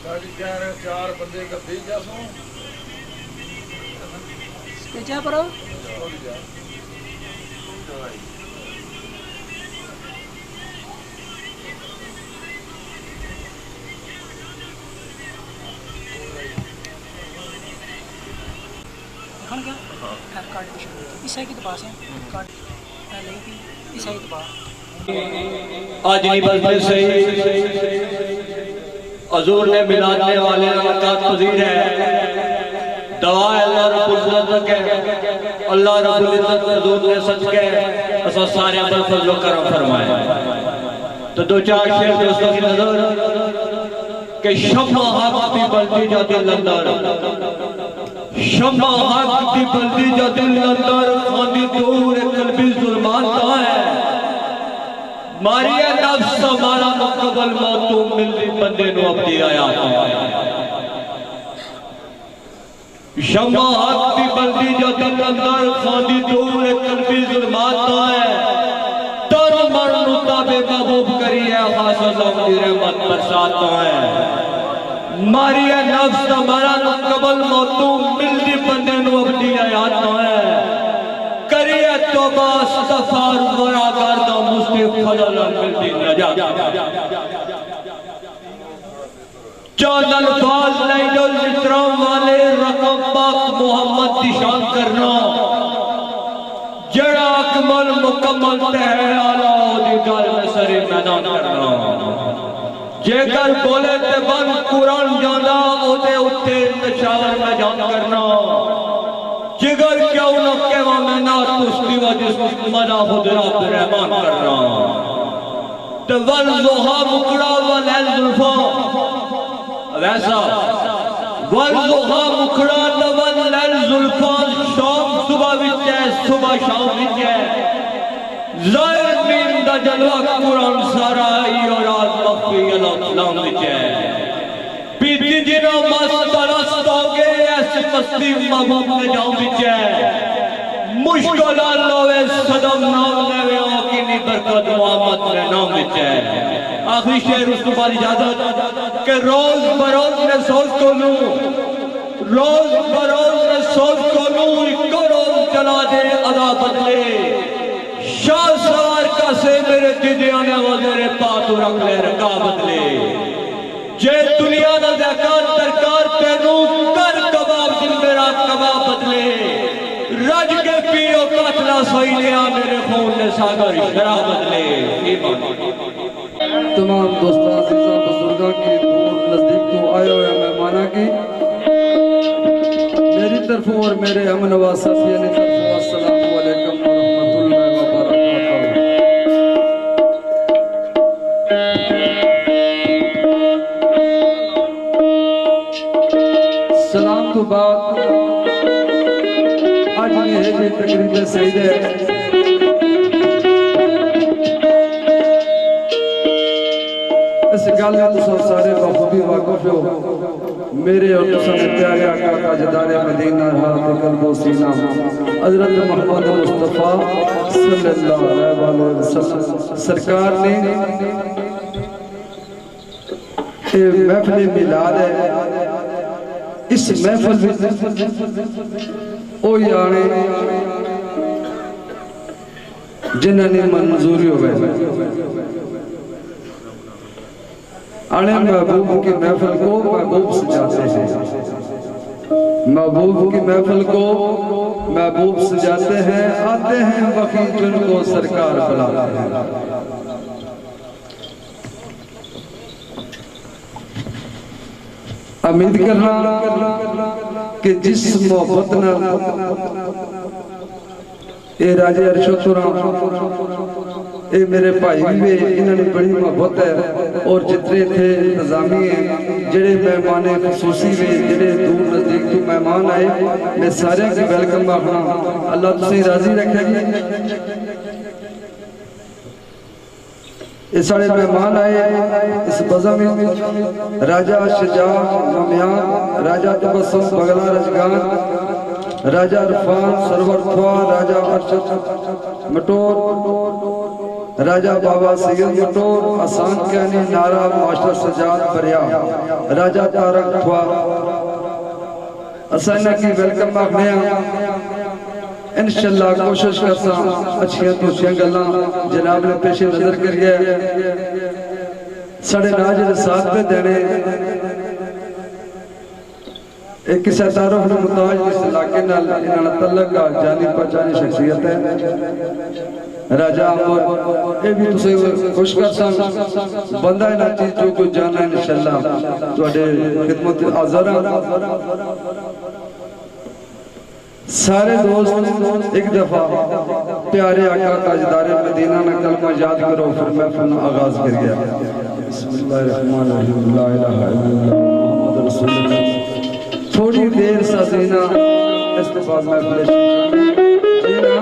चार बंदे कभी जासो स्केचा पर दिखान क्या कार्ड इस साइड के पास है कार्ड नहीं थी इस साइड के पास आज नहीं बजने सही हजूर ने मिलाने वाले का पजीर है दवा अल्लाह रब्बुल इज्जत के अल्लाह रब्बुल इज्जत हजूर ने सच के असा सारे पर फजल करम फरमाया। तो दो चार शेर दोस्तों की नजर के शम्मा हक दी बल्दी जा दिल अंदर शम्मा हक दी बल्दी जा दिल अंदर खानी दूर कल्बी जुल्मात है मारिया नफ्स हमारा मुकबल मौतू मिलती बंदे नु अपनी आयात शम्मा हक दी बल्दी जा दिल अंदर खानी दूर कल्बी जुल्मात है तर मन मुताबे महबूब करी है खास ज़ौक़ रहमत बरसात है मारिया नफ्स हमारा मुकबल मौतू मिलती बंदे नु अपनी आयात है करिए तौबा इस्तग़फ़ार वरागर दा मुस्तिफ फजल मिलती नजात चादल फाल नहीं जो जितराम वाले रकम पाक मोहम्मद की शान करना जड़ा अकमल मुकम्मल है आला ओदी गल में सरे मैदान करना जेकर बोले ते बन कुरान जाना ओदे उत्ते नशावर मैदान करना जिगर क्यों न कहवा मैं ना उसकी वजह से मना खुद रब रहमान करना तो वल ज़ुहा मुकड़ा वल जुल्फा वैसा वल ज़ुहा मुकड़ा तो वल जुल्फा शाम सुबह विच है सुबह शाम विच है ज़ाहिर मीन दा जलवा कुरान सारा और रात मख्फी अल्लाह विच है पीती जिना मस्त रस्त हो गए ऐसी मस्ती महबूब ने जाऊं विच है मुश्किल लोवे सदम नाम लेवे ओ किनी बरकत मोहम्मद ने नाम विच है। आखिरी शेर उस बाद इजाजत के रोज बरोज ने सोच को लूं रोज बरोज ने सोच को लूं इको रोज चला दे अदा बदले शाह सवार का से मेरे दिदिया ने वज़ेरे पातू रख ले रका बदले जे दुनिया दा ज़कात दरकार तेनू कर कबाब दिल मेरा कबाब बदले रज के पियो कातला सोई लिया मेरे खून ने सागर शराब बदले। तमाम दोस्तों अज़ीज़ों बुजुर्गों की दूर नजदीक तो आए हुए मेहमाना की मेरी तरफ और मेरे हम नवाज साथियों की तरफ अस्सलाम वालेकुम व रहमतुल्लाहि व बरकातहू। सलाम तो बाद आज ये जी तकरीब सईद है इस गल में तुम सारे बखूबी वाकिफ हो मेरे और तुसाने प्यारे आका ताजदारे मदीना हाथ कल्बो सीना हजरत मोहम्मद मुस्तफा सल्लल्लाहु अलैहि वसल्लम सरकार ने ये महफिल मिलाद है इस महफिल में ओ यानी जिन्होंने मंजूरी हो गए आने महबूब की महफिल को महबूब सजाते हैं महबूब की महफिल को महबूब सजाते हैं आते हैं वकील जिनको सरकार बुलाते हैं। उम्मीद करना कि जिस मोहब्बत न ये राजे अरशोतरा ये मेरे भाई भी इन्होंने बड़ी मोहब्बत है और जितने थे इंतजामी जेड़े मेहमान खसूसी वे जेड़े दूर नजदीक तो मेहमान आए मैं सारे की वेलकम आखना अल्लाह तुसी राजी रखेगी। इस सारे मेहमान आए इस बज़म में राजा शजा नमियान राजा तबस्सुम बगला रजगान राजा इरफान सरवर थवा राजा अरशद मटोर राजा बाबा सैयद मटोर आसान कहनी नारा मास्टर सजाद बरिया राजा तारक थवा असाना की वेलकम आखने इंशाअल्लाह कोशिश करसा अच्छियां तो अच्छियां गल्लां जनाब ने पेश नजर करिए साढ़े नाज दे साथ पे देने एक किसी तारुफ ने मुताज इस इलाके नाल इन्हां तल्लक का जानी पहचानी शख्सियत है राजा अमर ये भी तुसे खुश कर सन बंदा इन्हां चीज जो कोई जाना इंशाअल्लाह तुहाडे खिदमत हाजिर हां सारे दोस्त एक दफा प्यारे आका ताजदारे मदीना ना कलमा याद करो फिर महफिल आगाज कर गया बिस्मिल्लाहिर्रहमानिर्रहीम ला इलाहा इल्लल्लाह मुहम्मद रसूलुल्लाह थोड़ी देर सा जीना इसके बाद महफिल जीना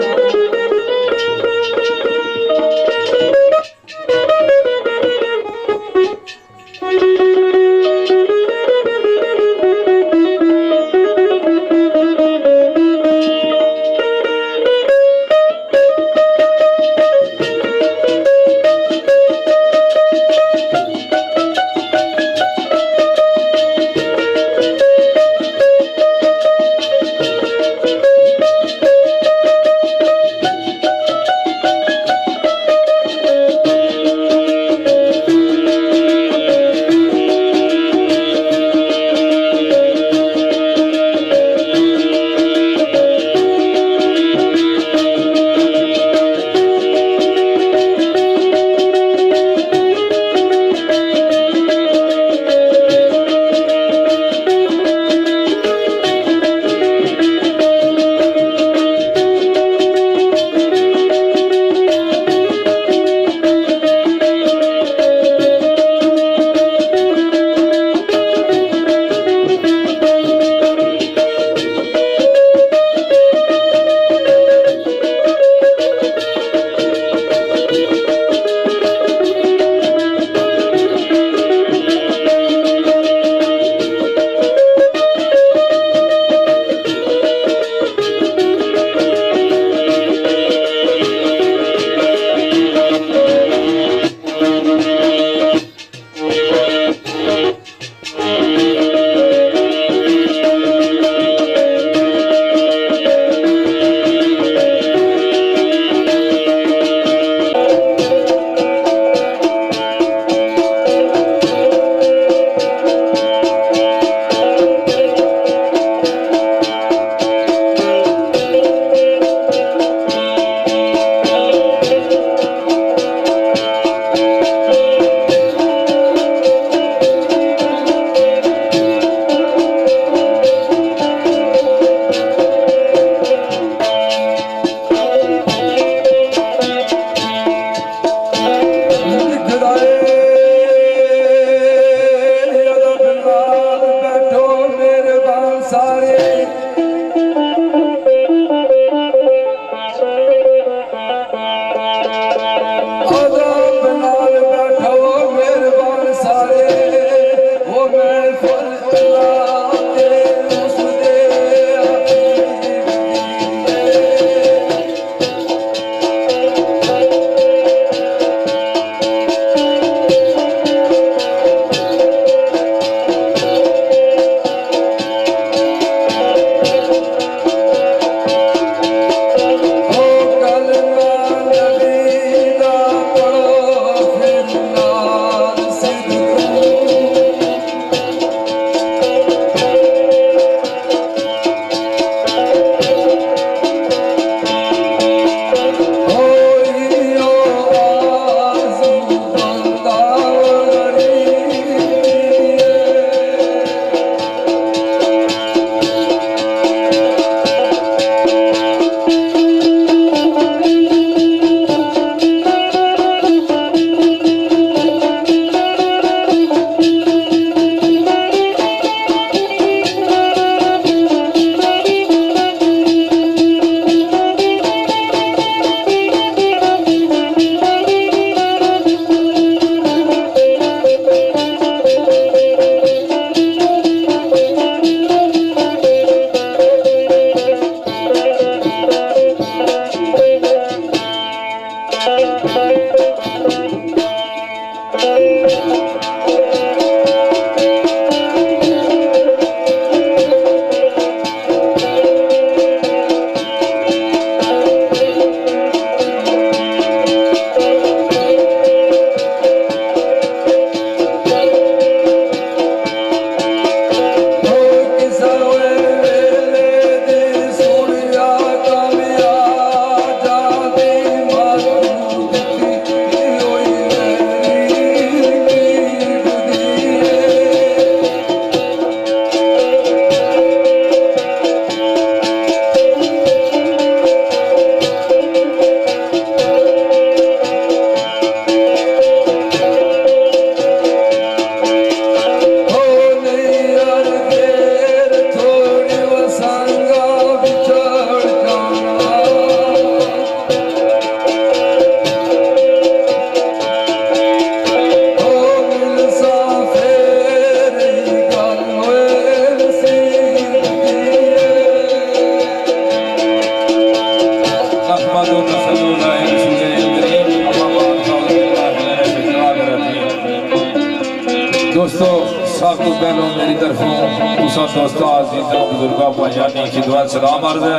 दोस्तों सब तो पहलों मेरी तरफों तुसा दोस्तों अजीज़ों बुजुर्गों भाइयों खिदमत सलाम अर्ज़ है।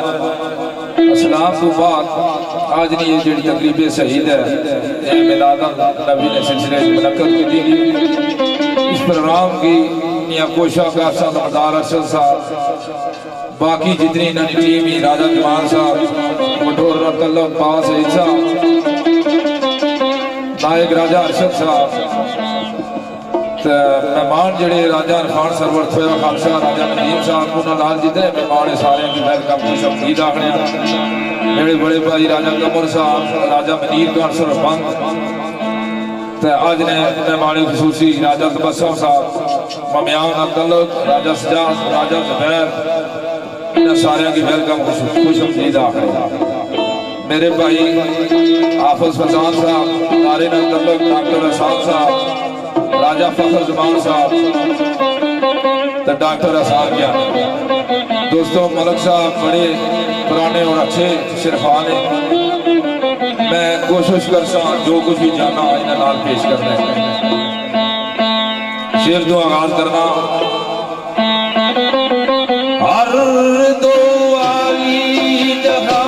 सलाम तो बाद आज नहीं ये जी तकरीब शहीद है मिलाद नबी ने सिलसिले मुनक्कद की थी। इस प्रोग्राम की कोशा कासा मदार अरशद साहब बाकी जितनी इन्होंने टीम ही राजा जमान साहब मटोर रतल्ला पास साहब नायक राजा अरशद साहब मेहमान जड़े राजा खान सरवर थोड़ा खालसा राजा नदीम साहब उन्होंने जितने मेहमान है सारे की वेलकम खुश अमदीद आखने मेरे बड़े भाई राजा कमर साहब राजा मनीर खान सरबंद अज ने मेहमान खसूसी राजा तबस्सुम साहब ममियान अब्दुल्लक राजा सजाद राजा जुबैर इन सारे की वेलकम खुश अमदीद आखने मेरे भाई हाफिज फजान साहब नारिन अब्दुल्लक डॉक्टर अहसान साहब राजा फखर जमान साहब तो डॉक्टर अहसान क्या दोस्तों मलक साहब बड़े पुराने और अच्छे शिरफान हैं। मैं कोशिश कर जो कुछ भी जाना इन्हें नाल पेश करना है। शेर तो आगाज करना हर दो वाली जहां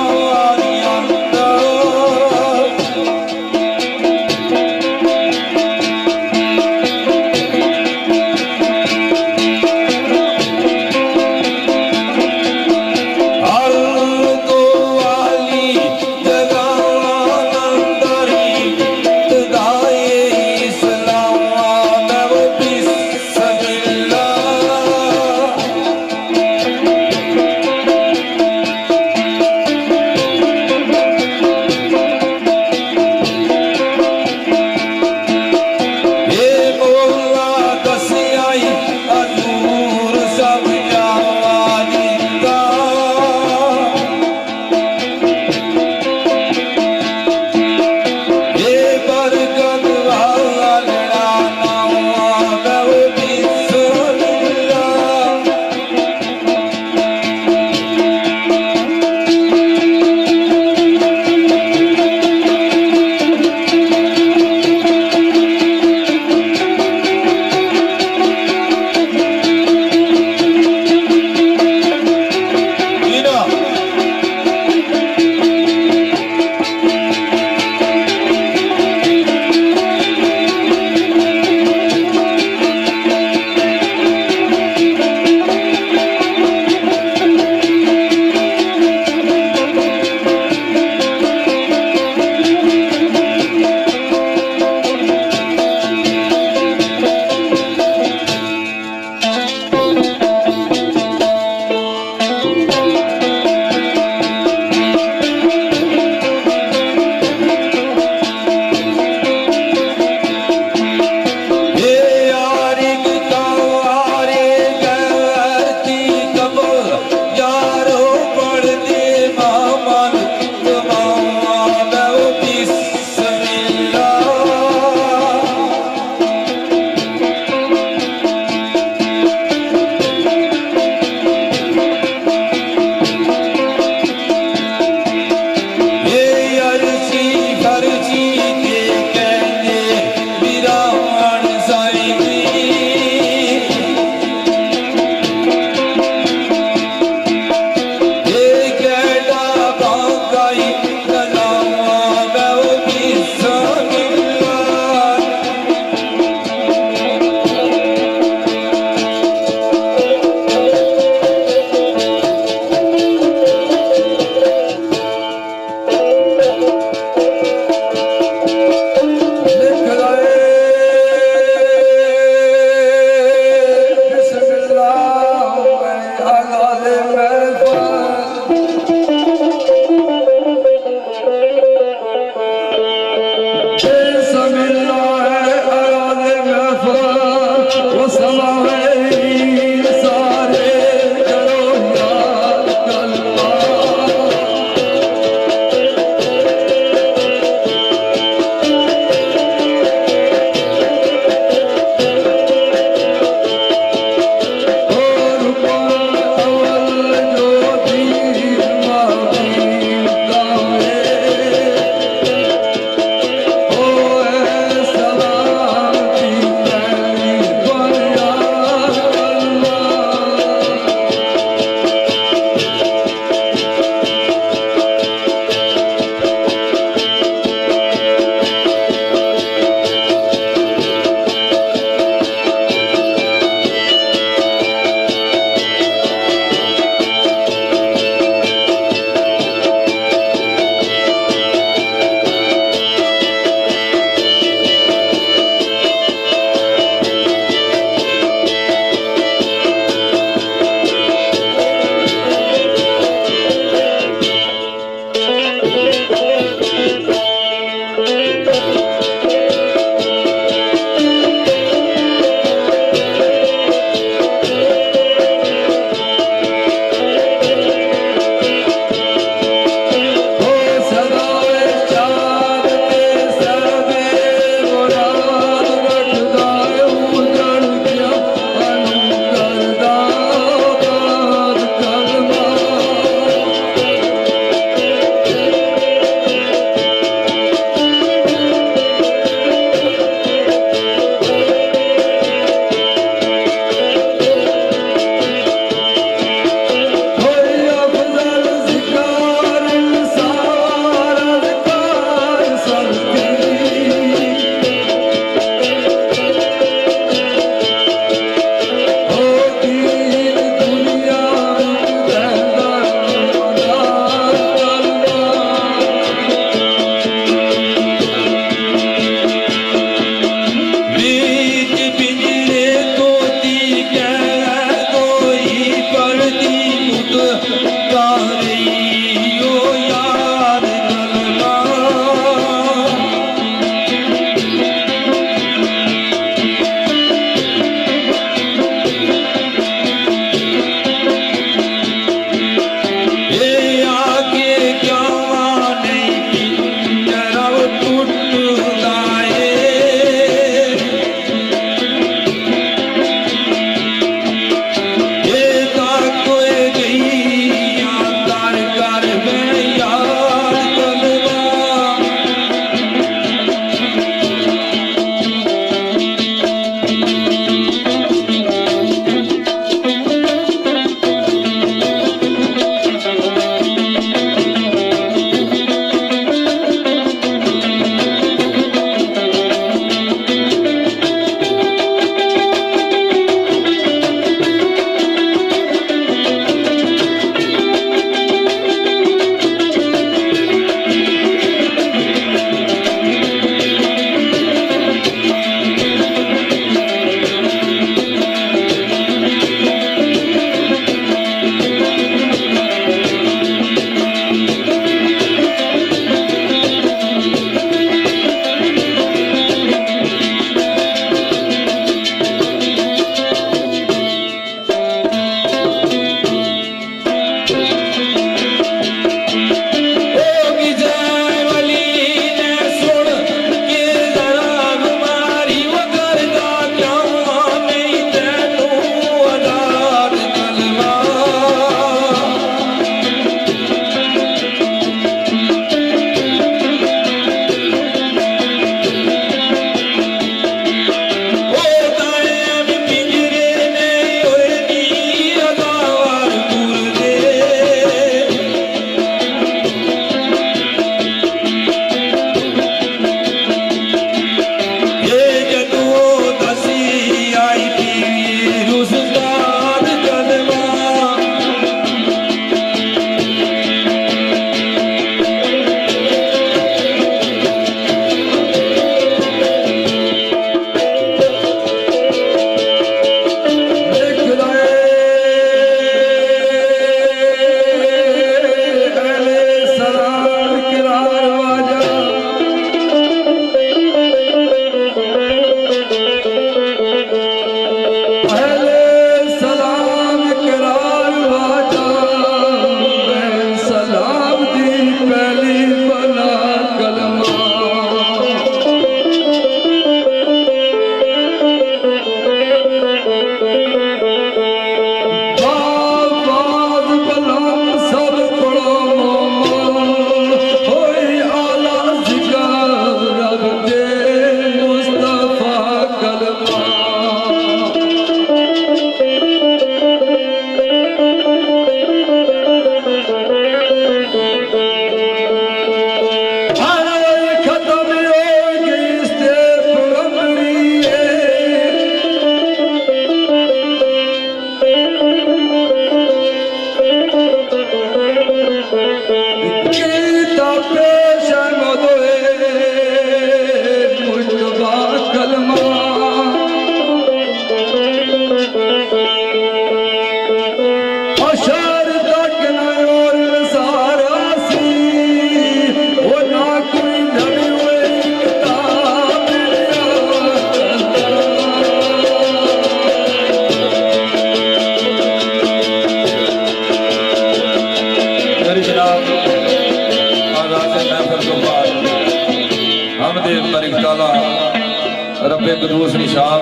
कदूस निशाब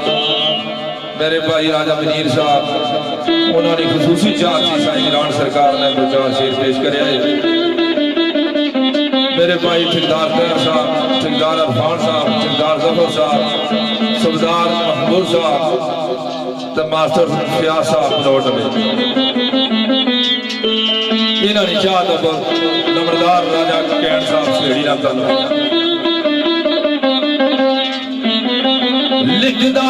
मेरे भाई राजा वजीर साहब उन्होंने खसूसी चाह सी साईं ईरान सरकार ने दो चार शेर पेश करे। मेरे भाई ठेकेदार तैयार साहब, ठेकेदार अरफान साहब, ठेकेदार जफर साहब, सुबेदार महमूद साहब तो मास्टर फयाज साहब नोट में इन्होंने चाह तो नंबरदार राजा कैंट साहब सेड़ी ना तलो लिखदा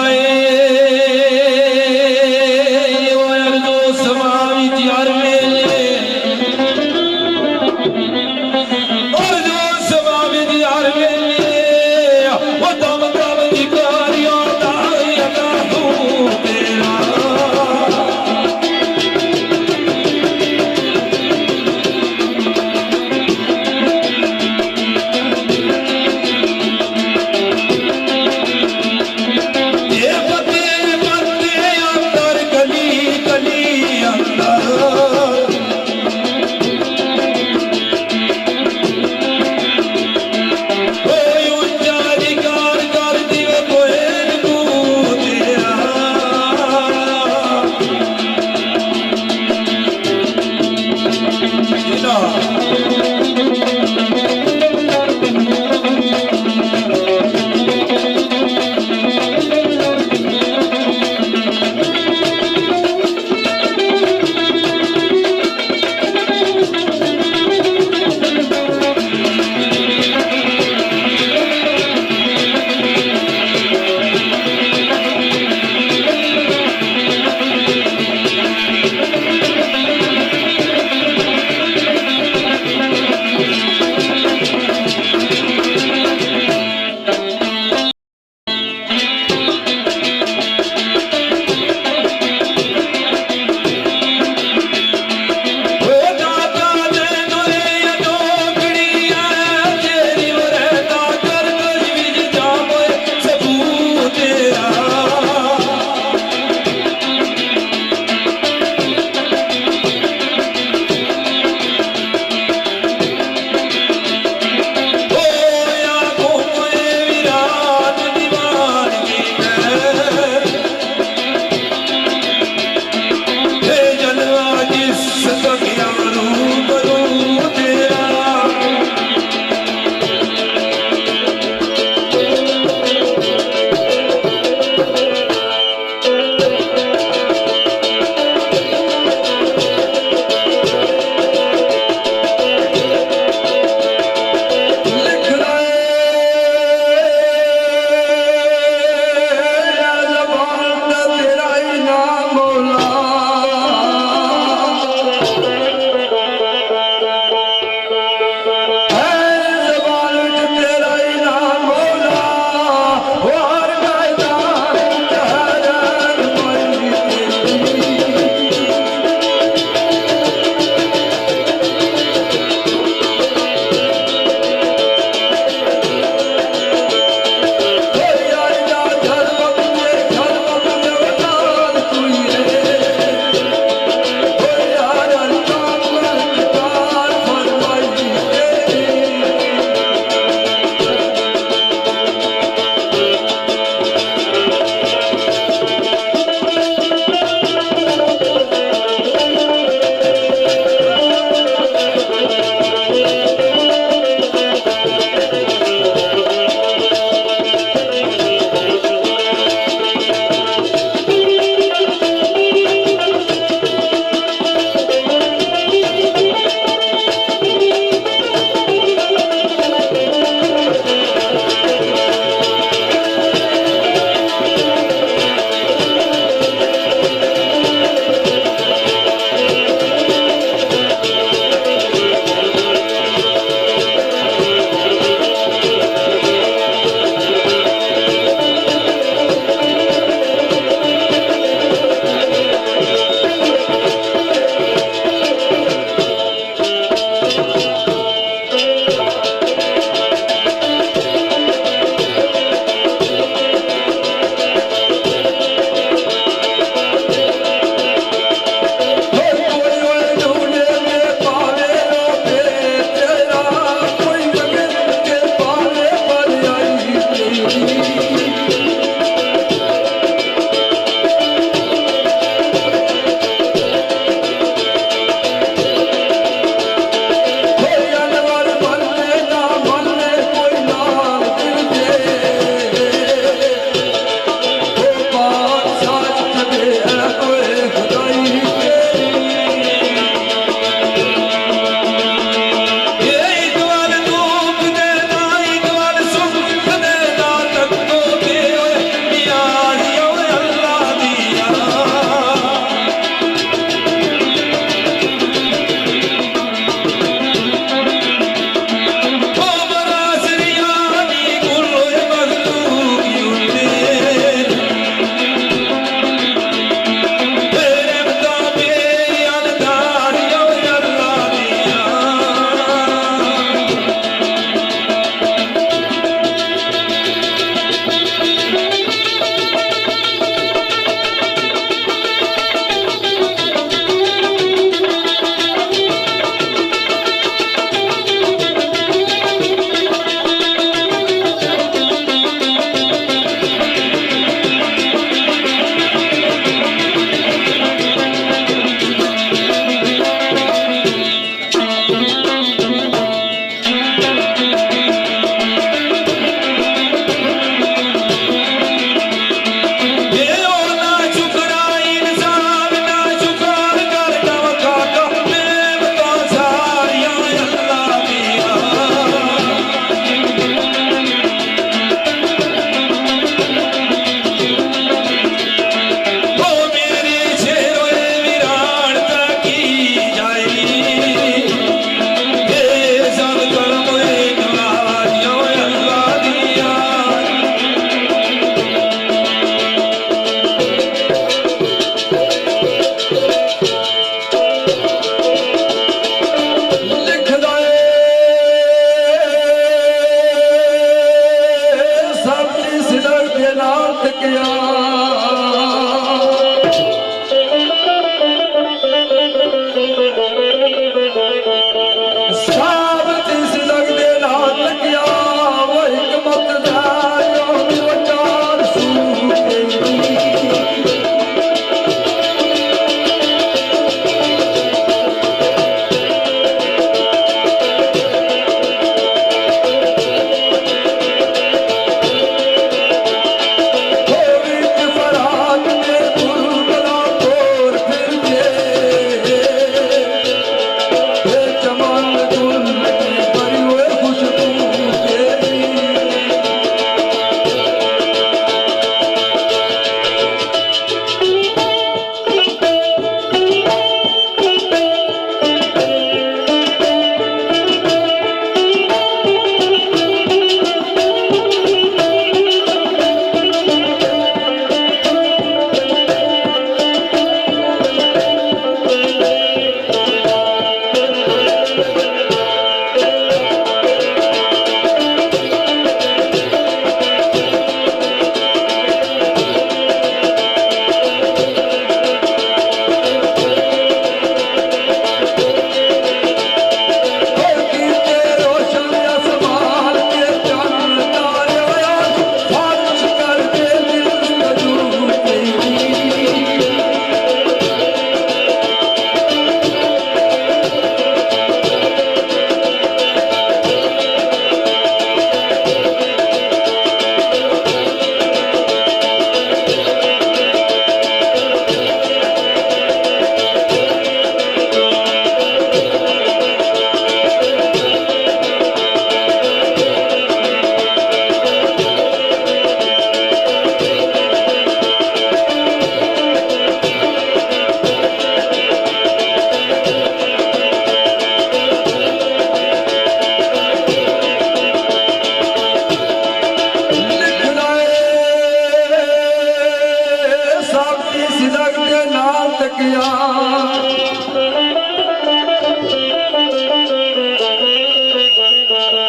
नाल तकिया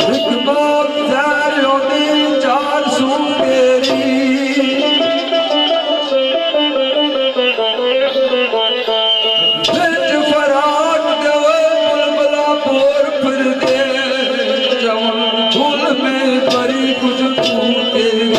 एक बात जहर होती चार सू तेरी बिच फराक देवे बुलबुला पोर फिर दे जवन फूल में परी कुछ तू तेरी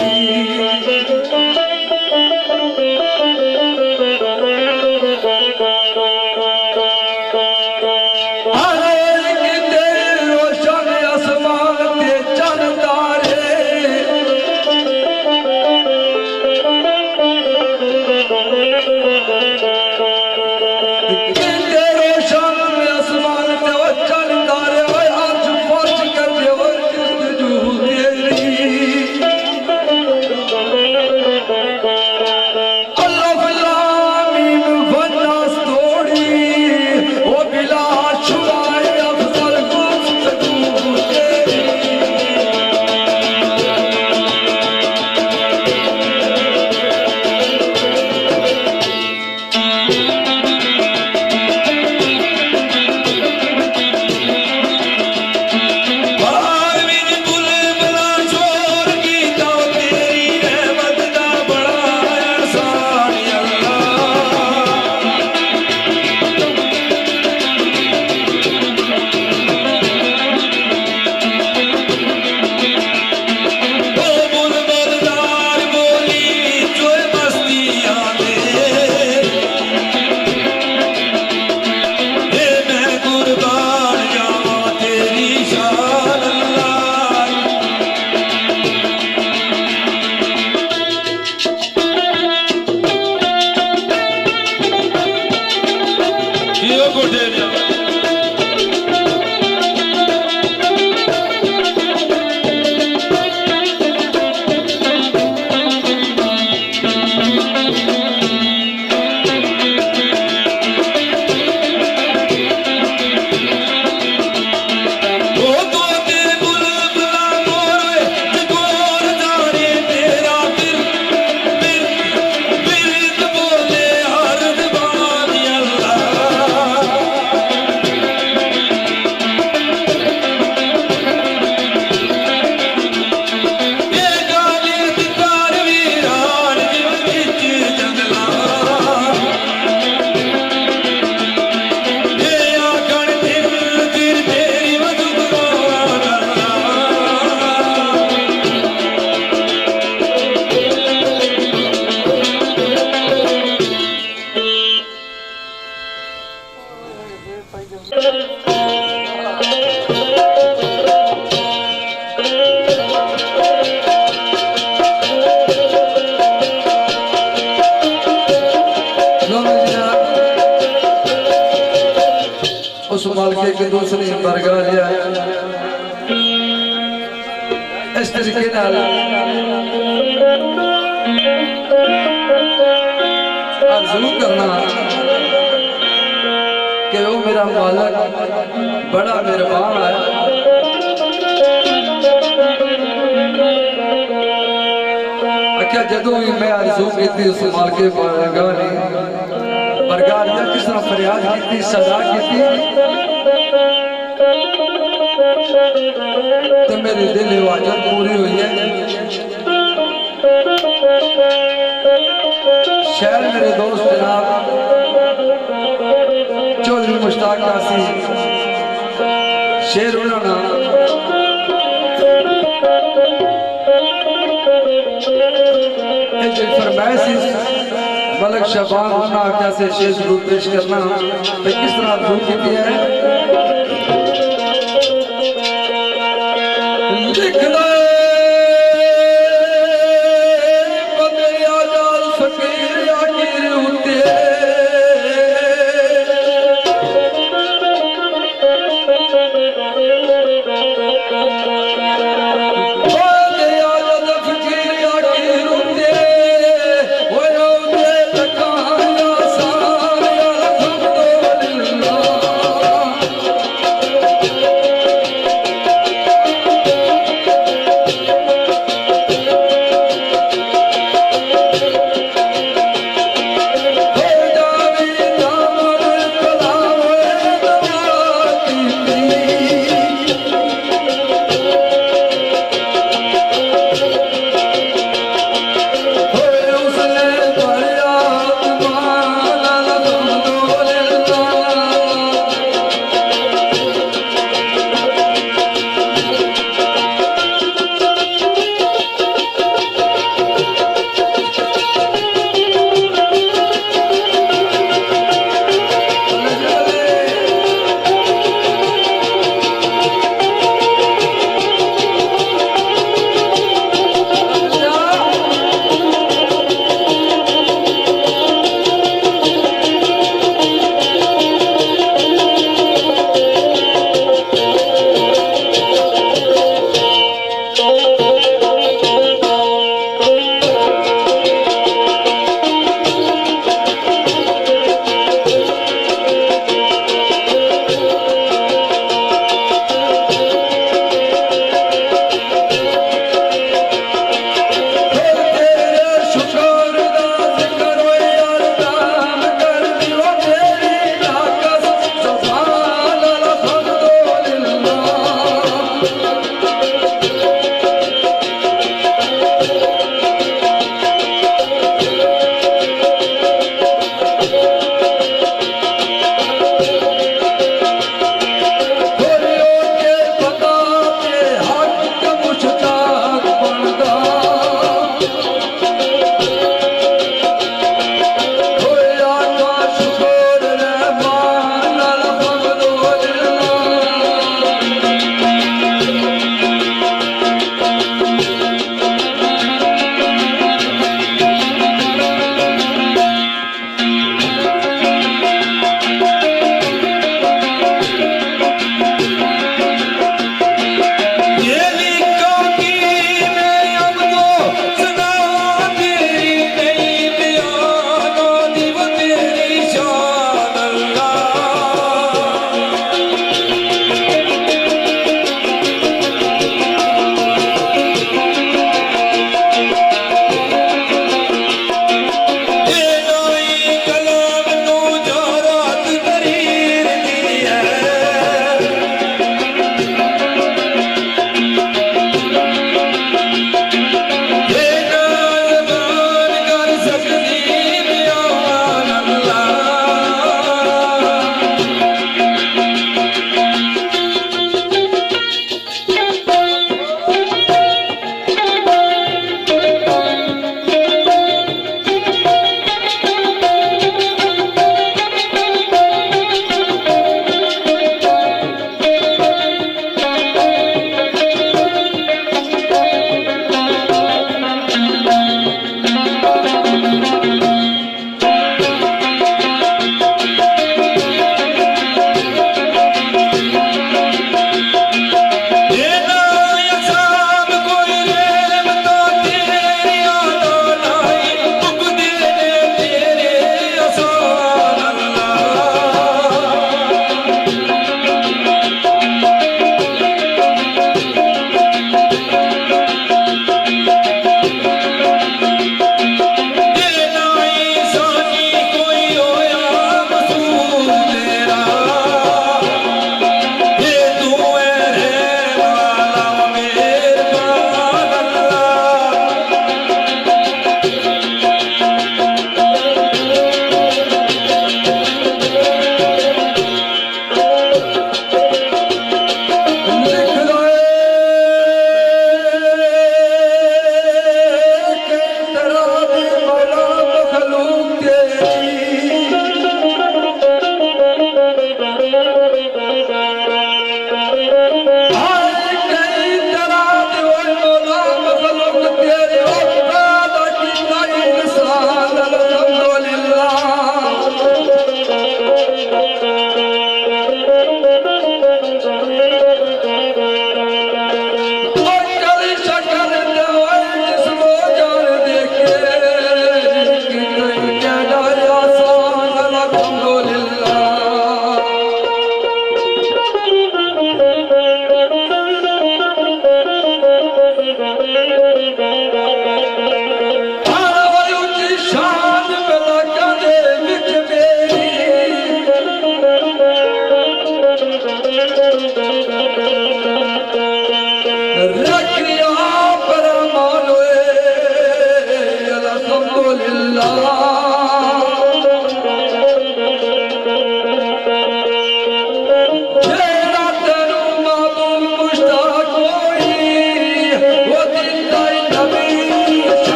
उस मालके की दूसरी बरगाह लिया इस तरीके नाल अर्जू करना कि वो मेरा मालक बड़ा मेहरबान है। आख्या जदों भी मैं अर्जू की उस मालके बरगाह ने बरगाह लिया किस तरह फरियाद की सदा की तो मेरी दिल इबादत पूरी हुई है। शहर मेरे दोस्त जनाब चौधरी मुश्ताक कासी शेर उन्होंने फरमाइश मलक शबान उन्होंने आख्या से शेर जरूर पेश करना तो किस तरह जरूर की है।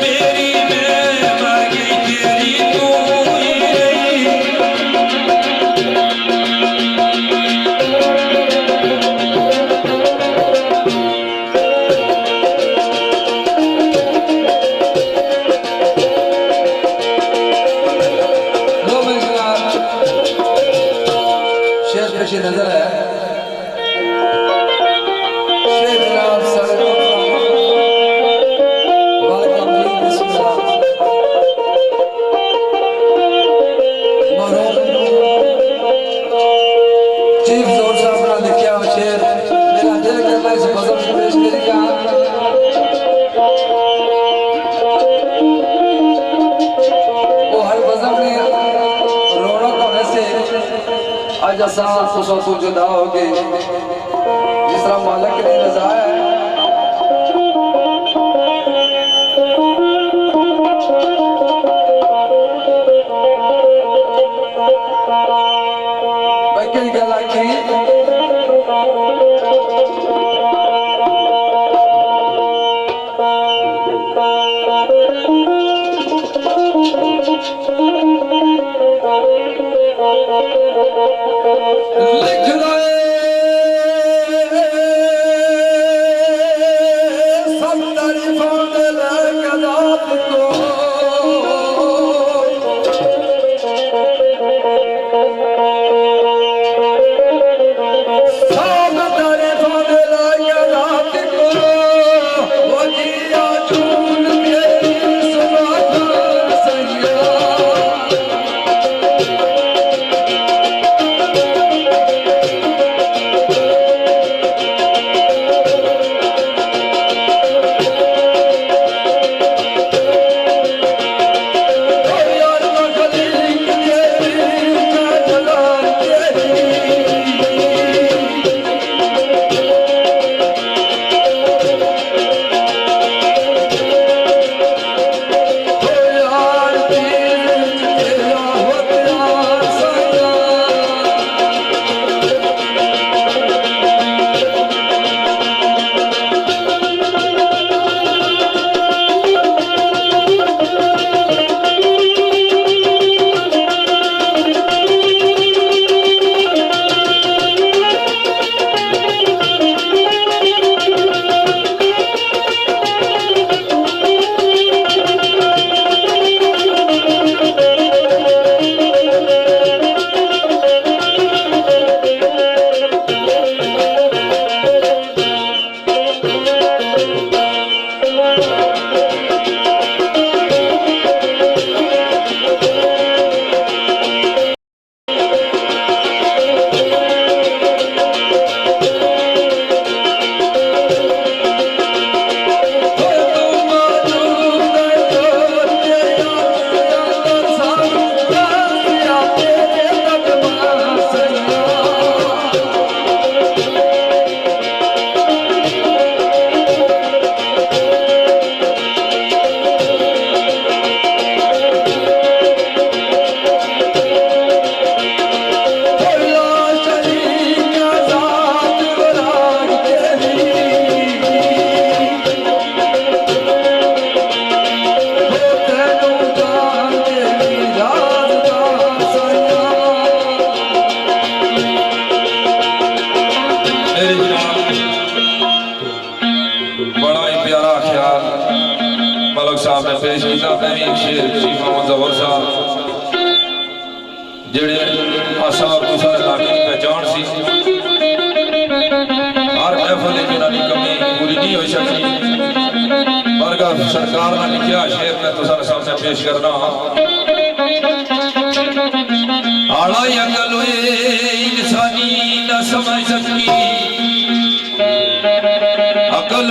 तेरी मैं मर गई तेरी अज असा तुसा तो जुदा हो गए जिस तरह मालिक की रजा है कई गल आखी जेड़े आशा और तुसा इलाके की पहचान सी हर महफिल की कमी पूरी नहीं हो सकी पर सरकार ने लिखा शेर मैं तुसा सामने पेश करना आला अकल इंसानी न समझ सकी अकल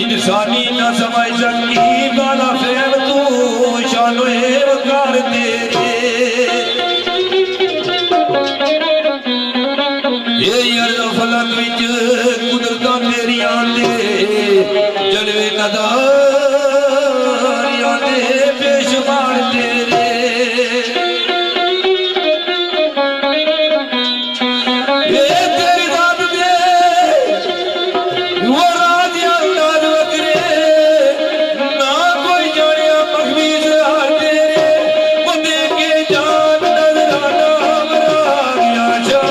इंसानी न समझ सकी बाला फेर तू शानो वकार तेरे फलक विच कुदरत तेरिया जलवे नदारिया बेशुमार तेरे तेरी रात दे वो रात अंदाज वकरे ना कोई जाने मखबीज हार तेरे वो दे के जान नजराना मरा गया जा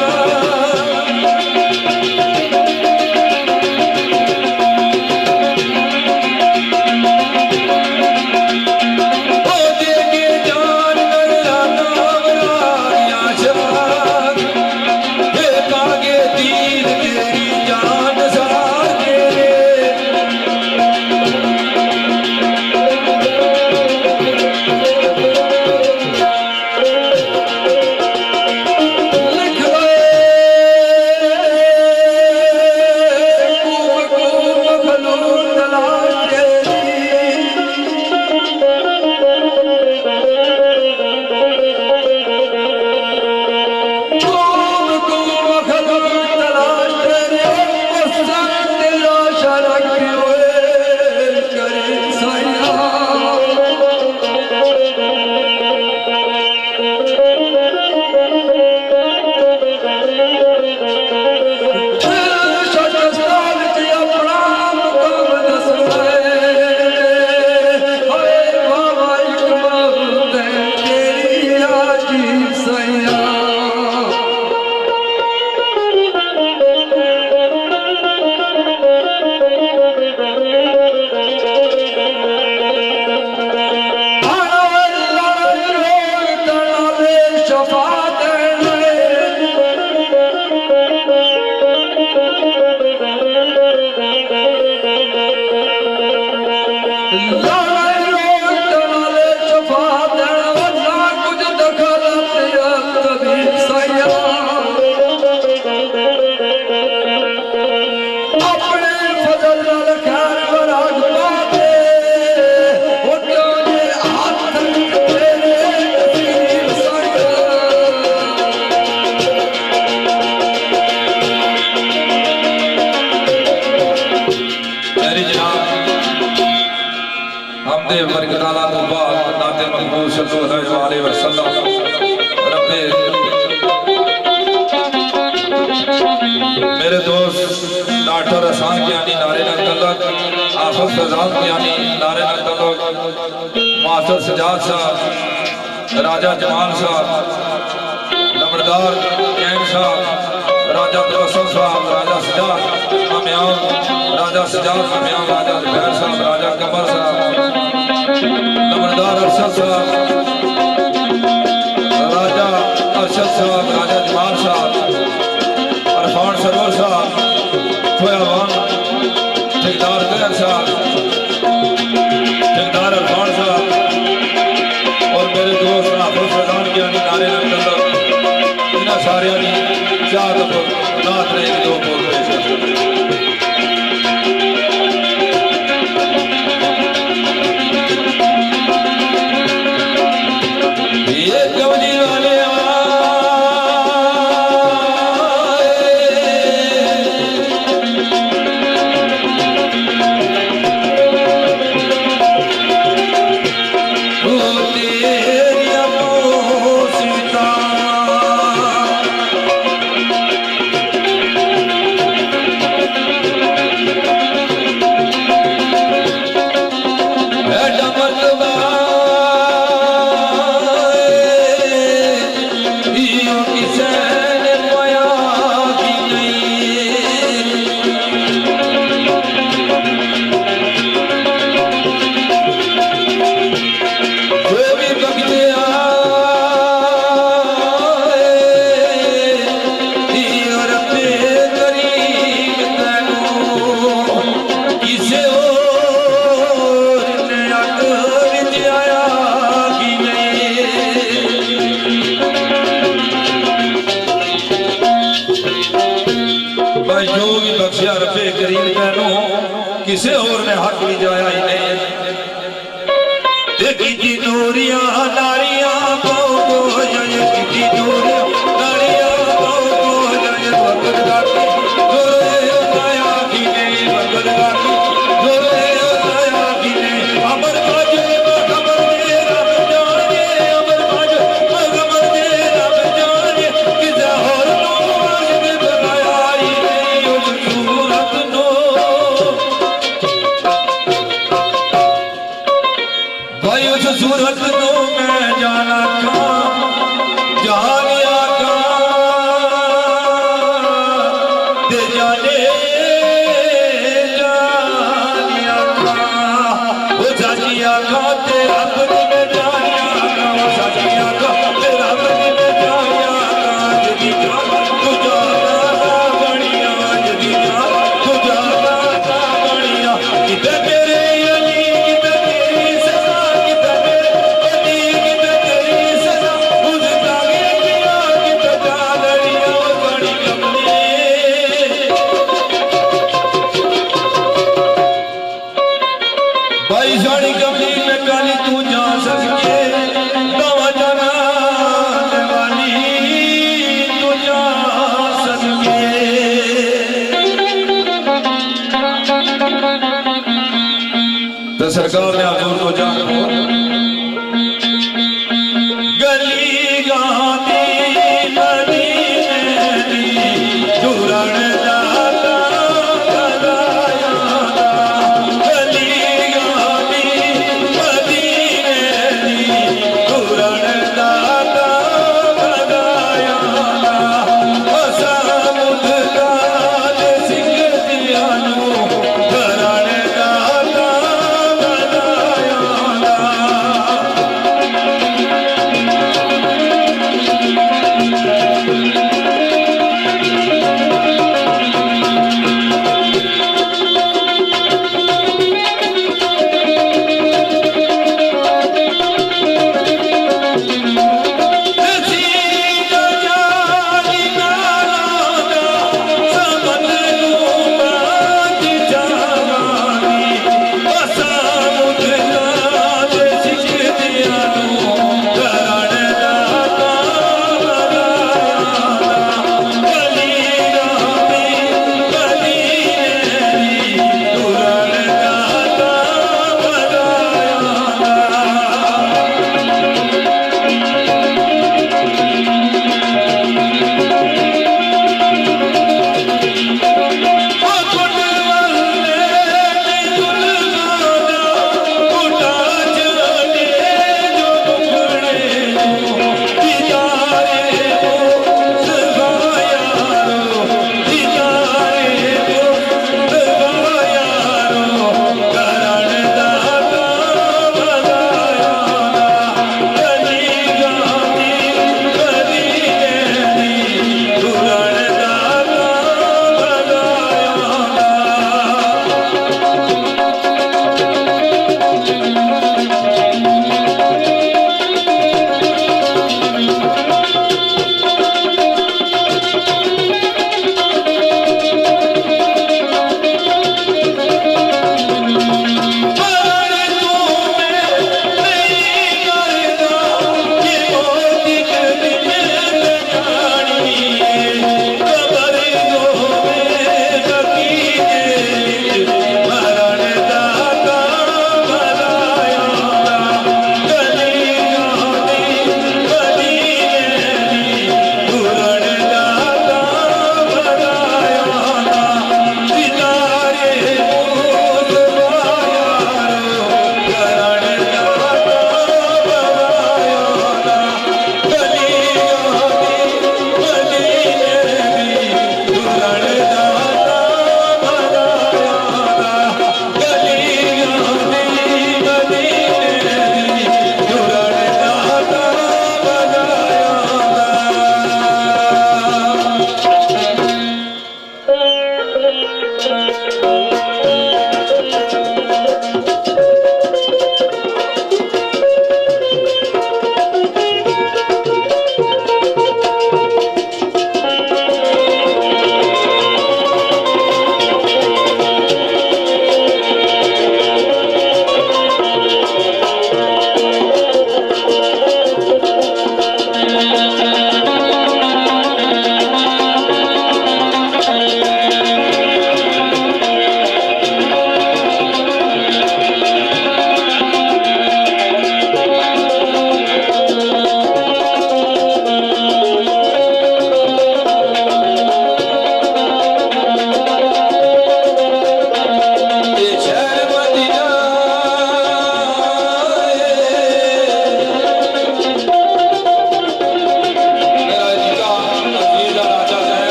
मेरे दोस्त डॉक्टर हसन ज्ञानी नारे नकलक, आफत फैजान ज्ञानी नारे नकलक, मास्टर सजाद साहब, राजा जमाल साहब, नंबरदार कैम साहब, राजा तबस्सुम साहब, राजा सजाद ममियाम, राजा सजाद ममियाम, राजा जुबैर साहब, राजा कमर साहब, नंबरदार अरशद साहब, राजा अरशद साहब, राजा जमाल साहब, अरफान सरोवर साहब, खोयावान ठेकेदार तैर साहब, ठेकेदार अरफान साहब और मेरे दोस्त आफत फैजान ज्ञानी नारे नकलक, इन्होंने सारे चार नात ने एक दो बोल पेश ये कवजी वाले किसे और ने हक भी जाया ही नहीं। देखी नूरिया नारिया को की नूरिया नारिया को वक्त गाती गोरे आया की ने वक्त गाती गोरे आया की ने अमर बाजे खबर दे रब जाने अमर बाजे खबर दे रब जाने किसे और नो आशिक बनाया ही नहीं उस सूरत नो भाई उस सूरत नो मैं जाना था जानिया का ते जाने जानिया का वो जानिया का ते अपनी में जानिया का वो जानिया का ते अपनी में जानिया का जदी जान तुझा बढ़िया जदी जान तुझा बढ़िया किते मेरे अली किते तेरी सजा किते मेरे अली किते तेरी सजा उस जागे किया किते जागरिया बड़ी कमने भाई साड़ी कमली में काली तू जा सके दवा जाना वाली तू जा सके तो सरकार ने हजूर को जान गली गाती नदी मेरी दूरण दाता गदाया गली गाती नदी मेरी दूरण दाता गदाया समुद काल सिंह दियानु करण दाता गदाया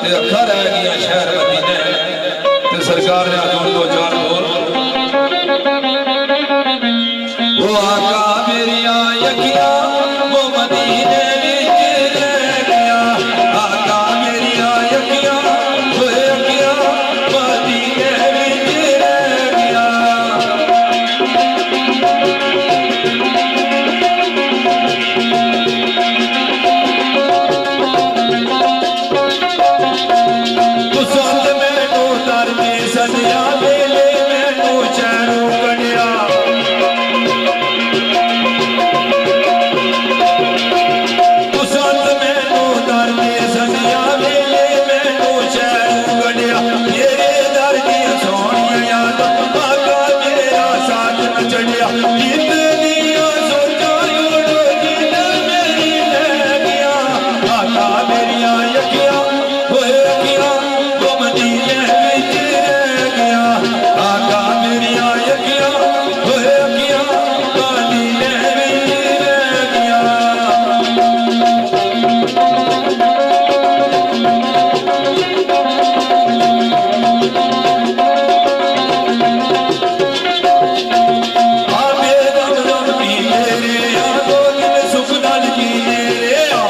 ते अखा रह गया शहर मदीने ते सरकार ने आखिर दो चार बोल वो आका मेरी अखियां वो मदीने विच रह गया आका मेरी अखियां वो अखियां मदीने विच रह गया तुसंत मैनू दर्दी सदिया वेले मैनू चैनू कढ़िया तुसंत मैनू दर्दी सदिया वेले मैनू चैनू कढ़िया मेरे दर्दी सोनिया याद आका मेरा साथ न चढ़िया जितनियां सोचा उड़ जिन मेरी रह गया आका मेरी अखियां होए अखियां वो मदीने विच रह गया आका मेरी अखियां होए अखियां मदीने विच रह गया आबे दम दम पी मेरे आ दो दिन सुख नाल जी मेरे आ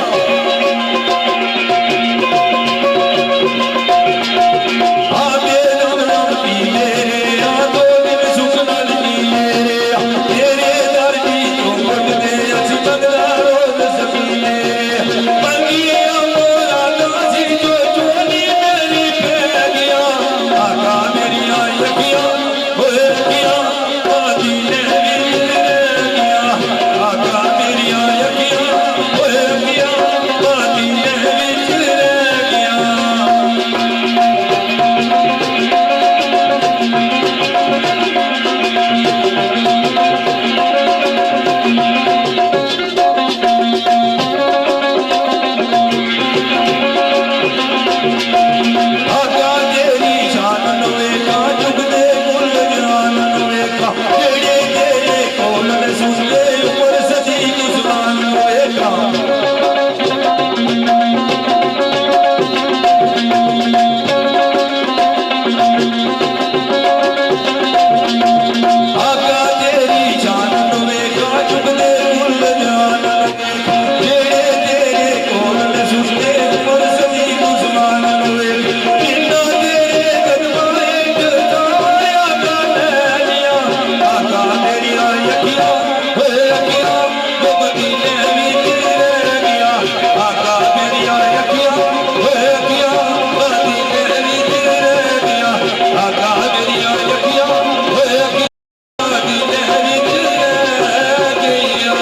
आबे दम दम पी मेरे आ दो दिन सुख नाल जी मेरे आ तेरे दर दी चौखट दे अस बदला रोज सकीने मंगिए मोरा दासी जो चोली मेरी पै गया आका मेरी अखियां होए अखियां मदीने विच रह गया आका मेरी अखियां होए अखियां मदीने विच रह गया आका तेरी शान नू वेखा चुगदे गुल जान नू वेखा जेड़े तेरे कोल ने सुनदे उपर सदी कुसमान नू वेखा आका तेरी शान नू वेखा चुगदे गुल जान नू वेखा जेड़े तेरे कोल ने सुनदे उपर सदी कुसमान नू वेखा किन्ना तेरे कदमां हेठ ताया गा नैनिया आका मेरी अखियां होए अखियां वो मदीने विच रह गया आका मेरी अखियां होए अखियां मदीने विच रह गया आका मेरी अखियां होए अखियां मदीने विच रह गया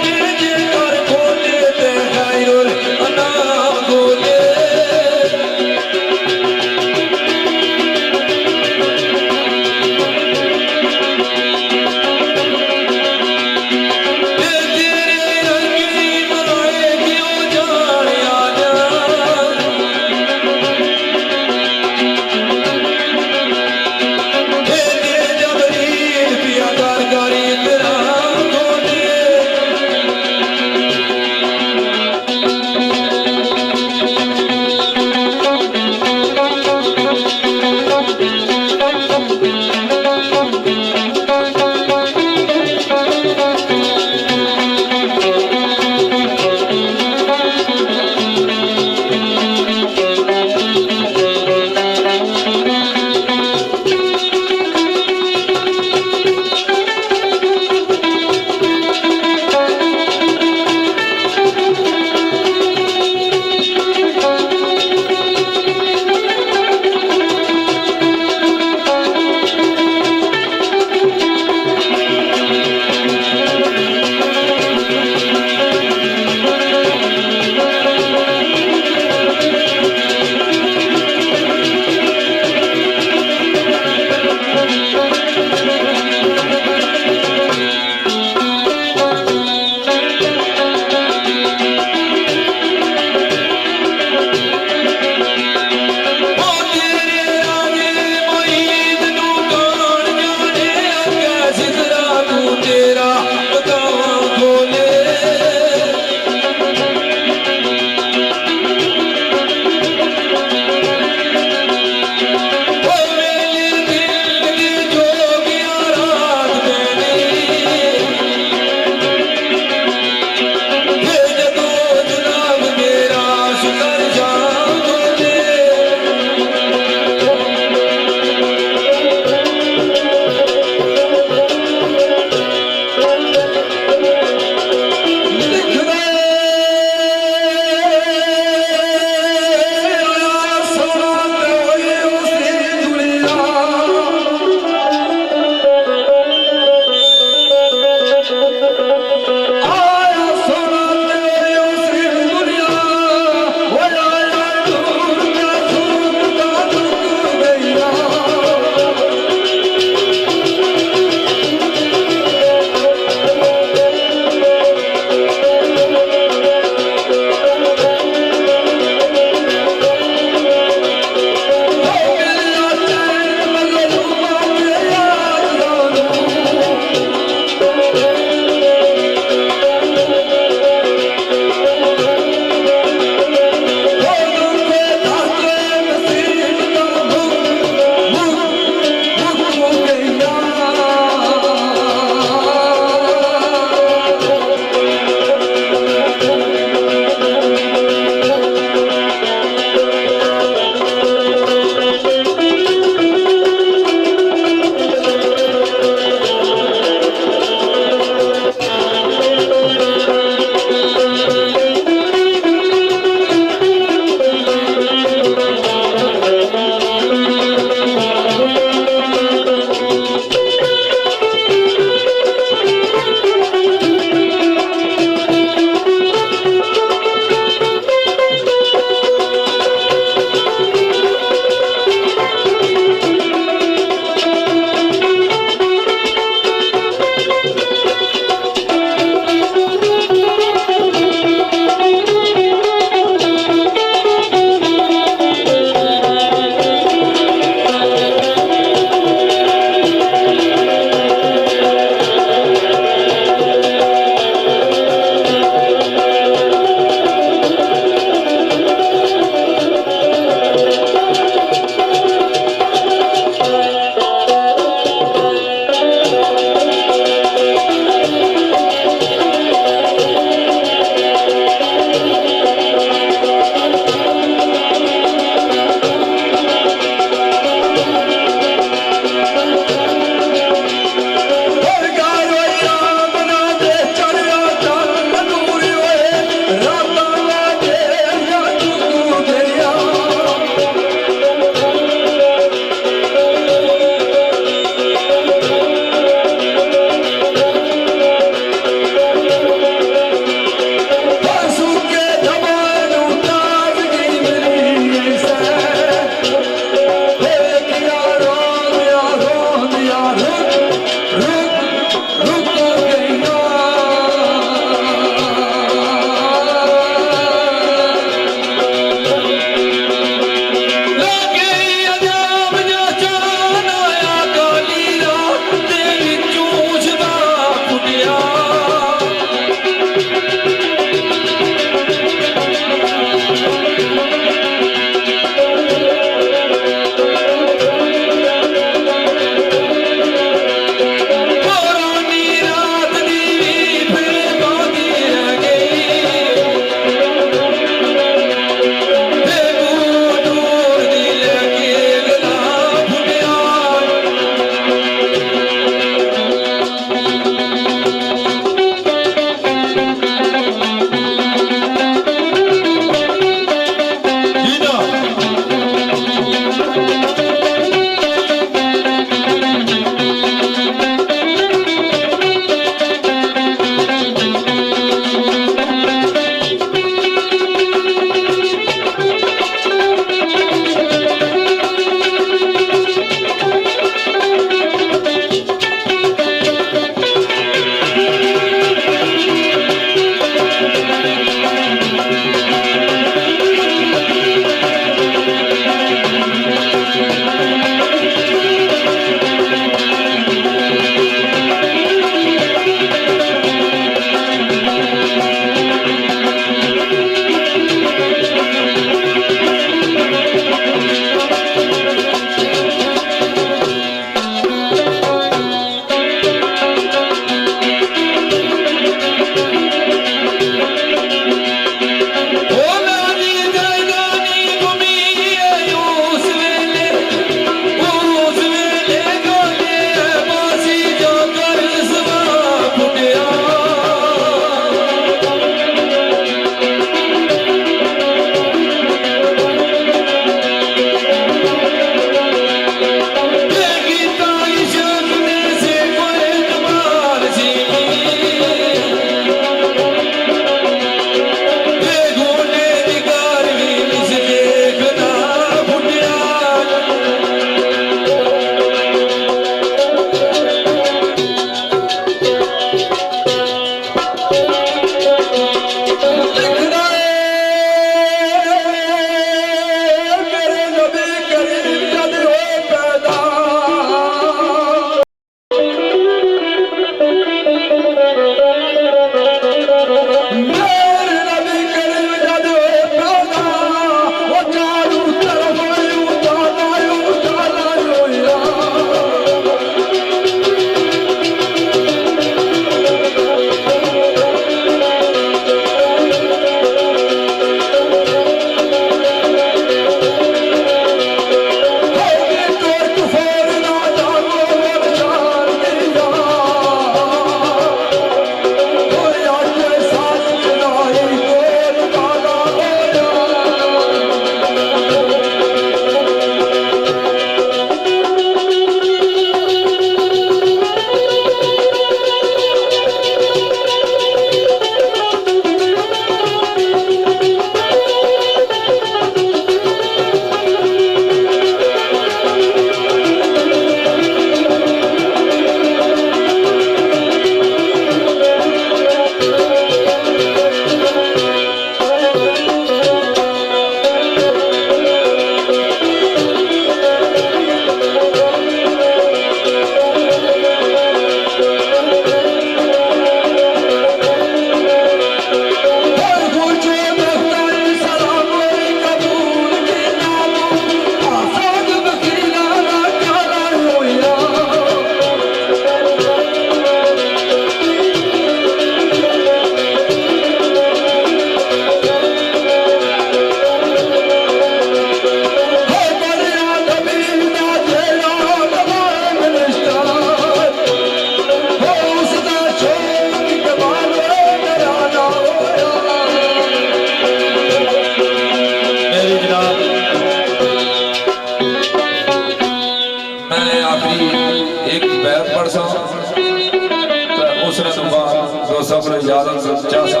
इजाजत चाहता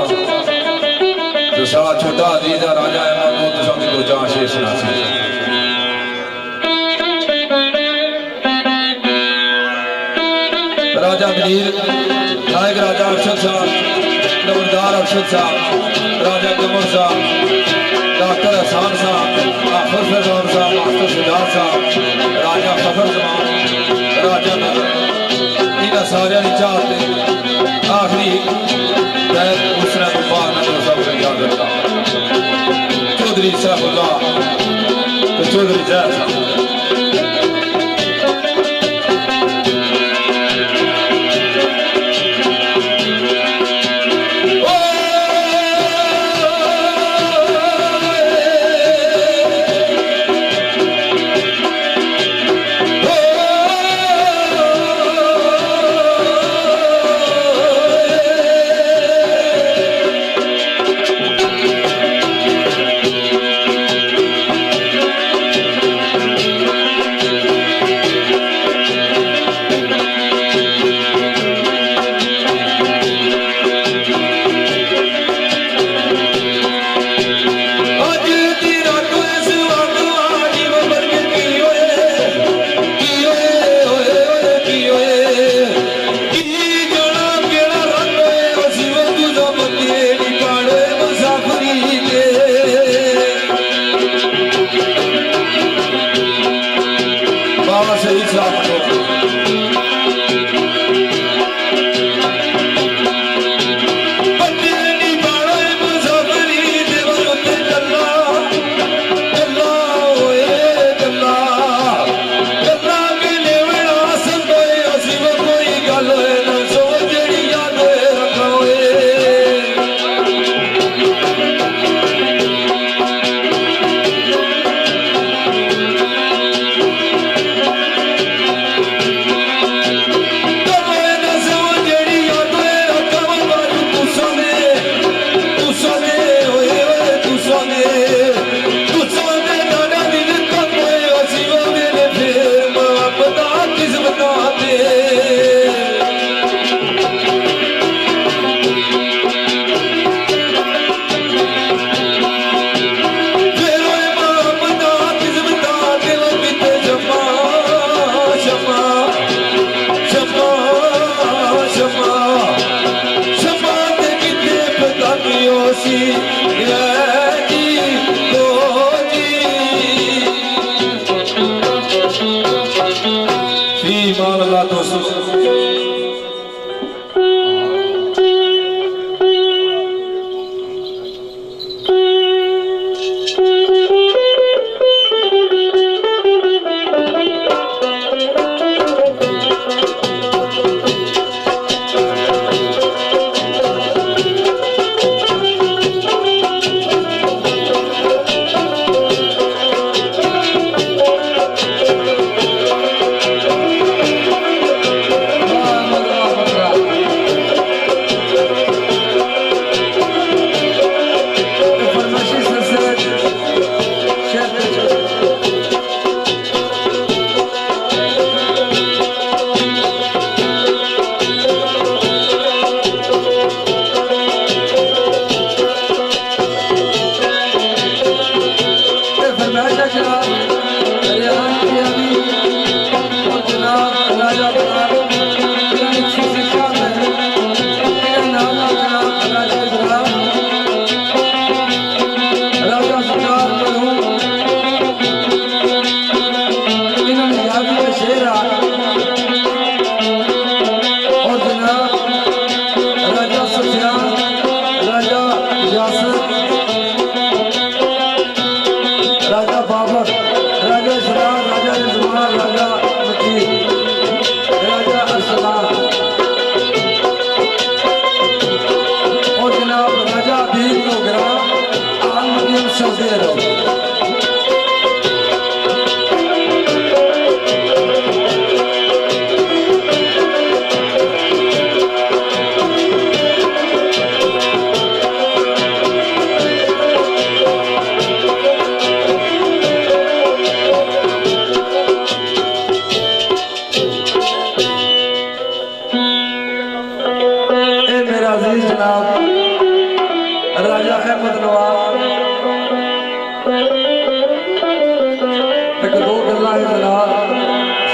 तो सारा छोटा अजीज है राजा है महमूद तो सबकी दो चार शेर सुना सी राजा मनीर नायक राजा अरशद साहब नवरदार अरशद साहब राजा कमर साहब डॉक्टर एहसान साहब आफर फैजान साहब मास्टर सिद्धार्थ साहब राजा फखर जमान राजा इन्होंने सारे की चाहते आखिरी उसने सबको याद रखा चौधरी साहबुल्लाह तो चौधरी जैद साहब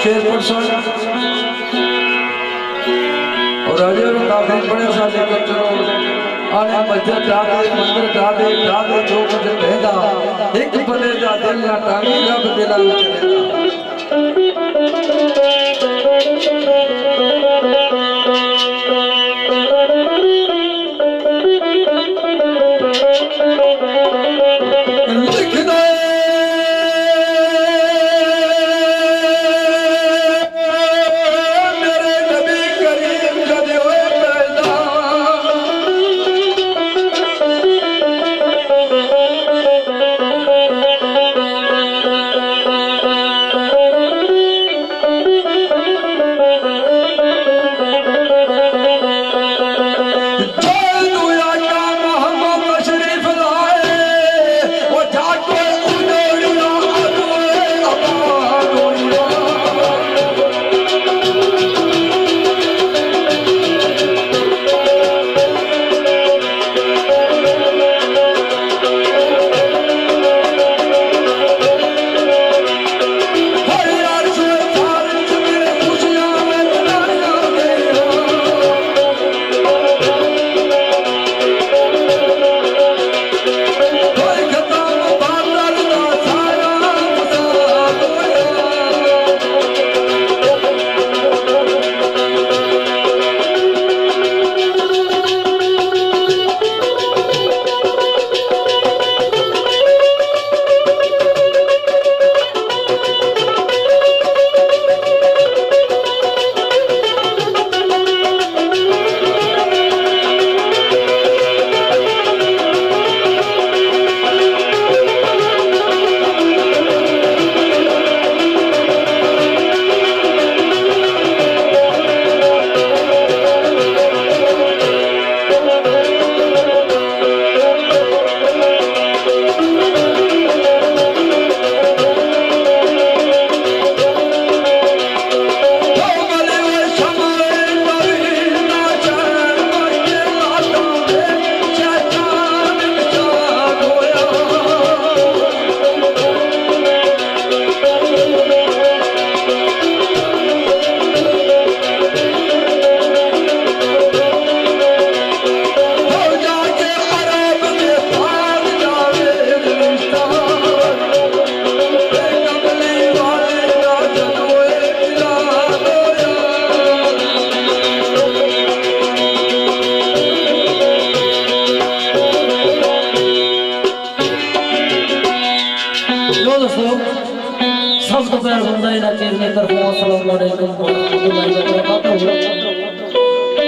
शेर परसों और अजे काफी बड़े साले कचरो आने मस्जिद जाते मंदिर जाते जाते जो कुछ कहदा एक बंदे दा दिल ना टांगी रब दिला में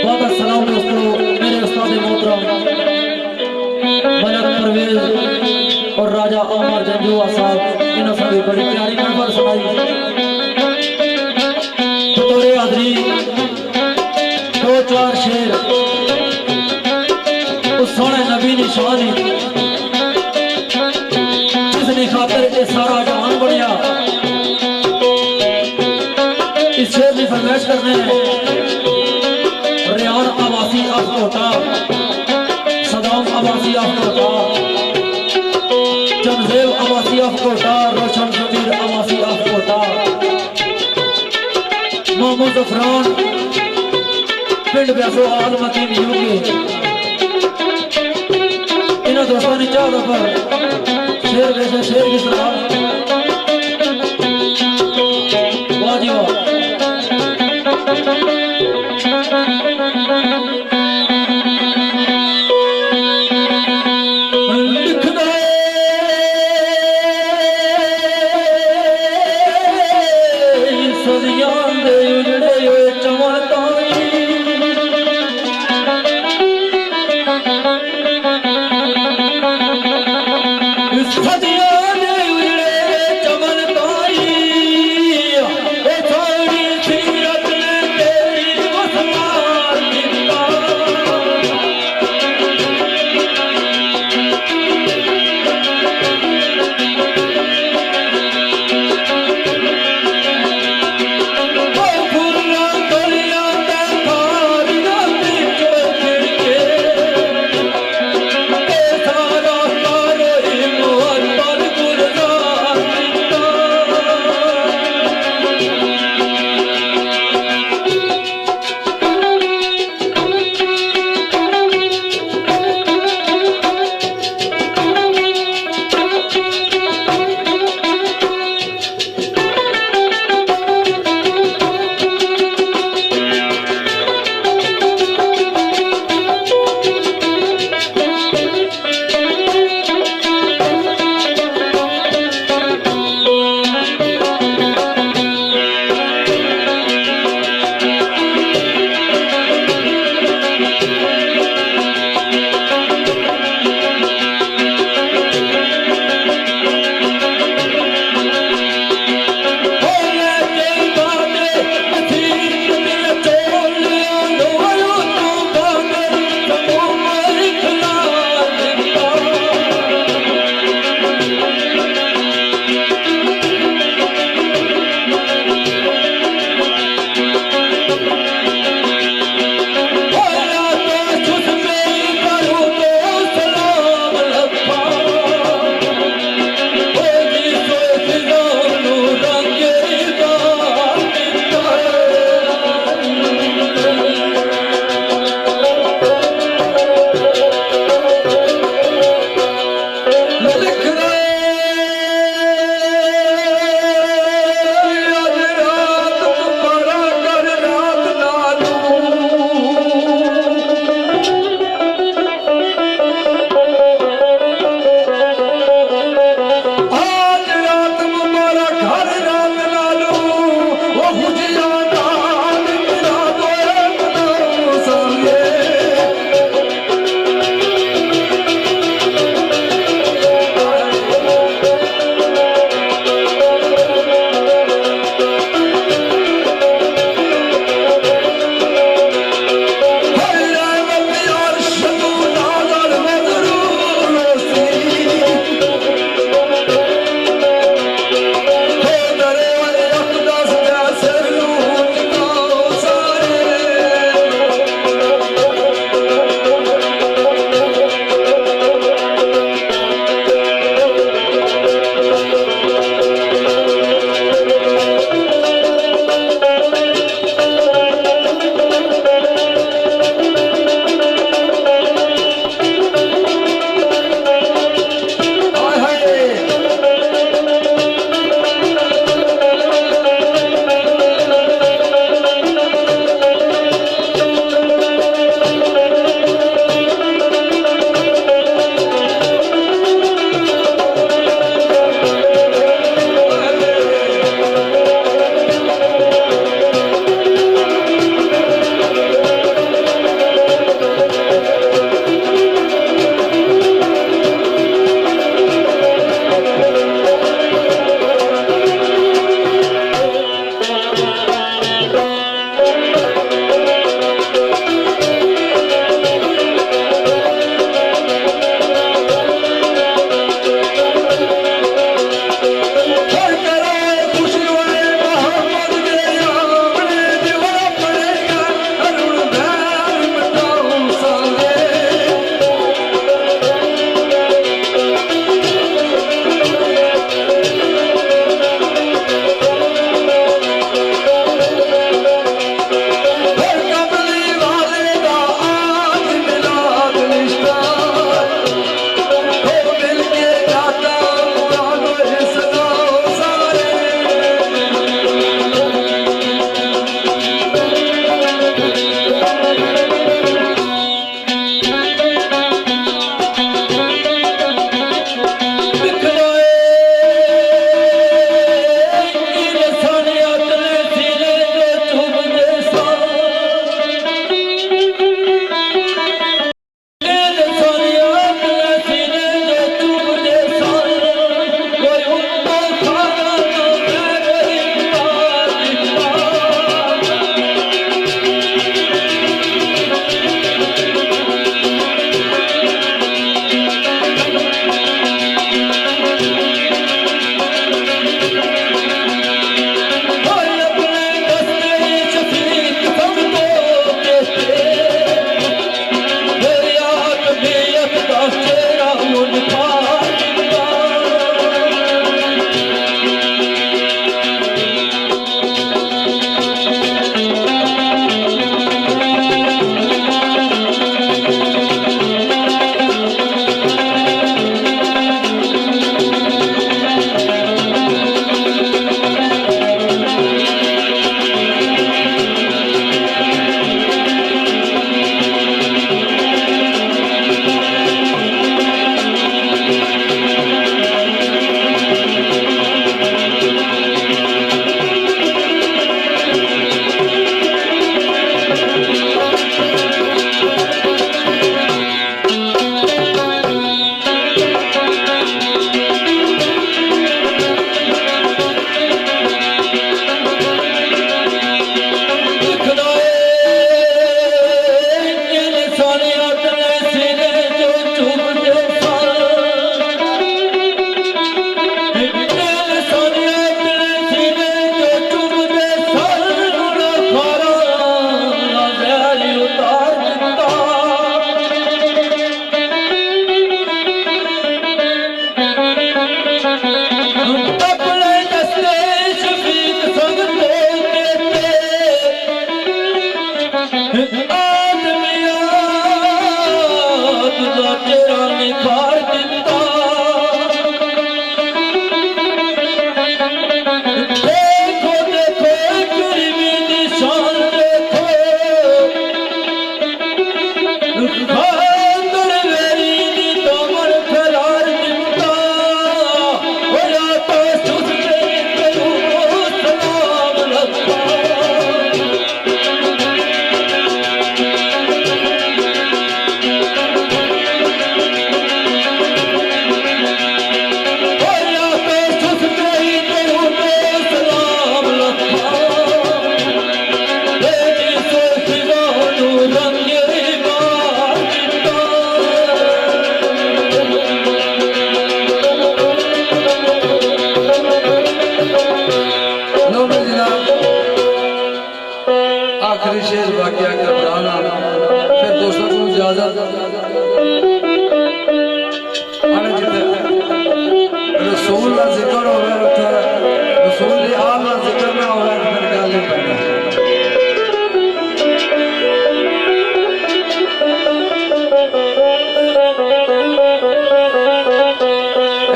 बहुत सलाम दोस्तों, मेरे उस्ताद मोहतरम मलक परवेज और राजा अमर जंजुआ साहब, इन्होंने सभी बड़ी प्यारी नंबर सुनाई। बतौरे हाज़री दो चार शेर उस सोने नबी निशानी जिसने खातर ये सारा जहान बढ़िया। इस शेर में फरमाइश करने रियान अबासी अफकोटा, सदाम अबासी अफकोटा, जमजेब अबासी अफकोटा, रोशन जमीर अबासी अफकोटा, मोहम्मद जफरान पिंड ब्यासो आलमकीन यूके। इन दोस्तों ने चाह पर शेर वैसे शेर की सलाह वाजी वाह।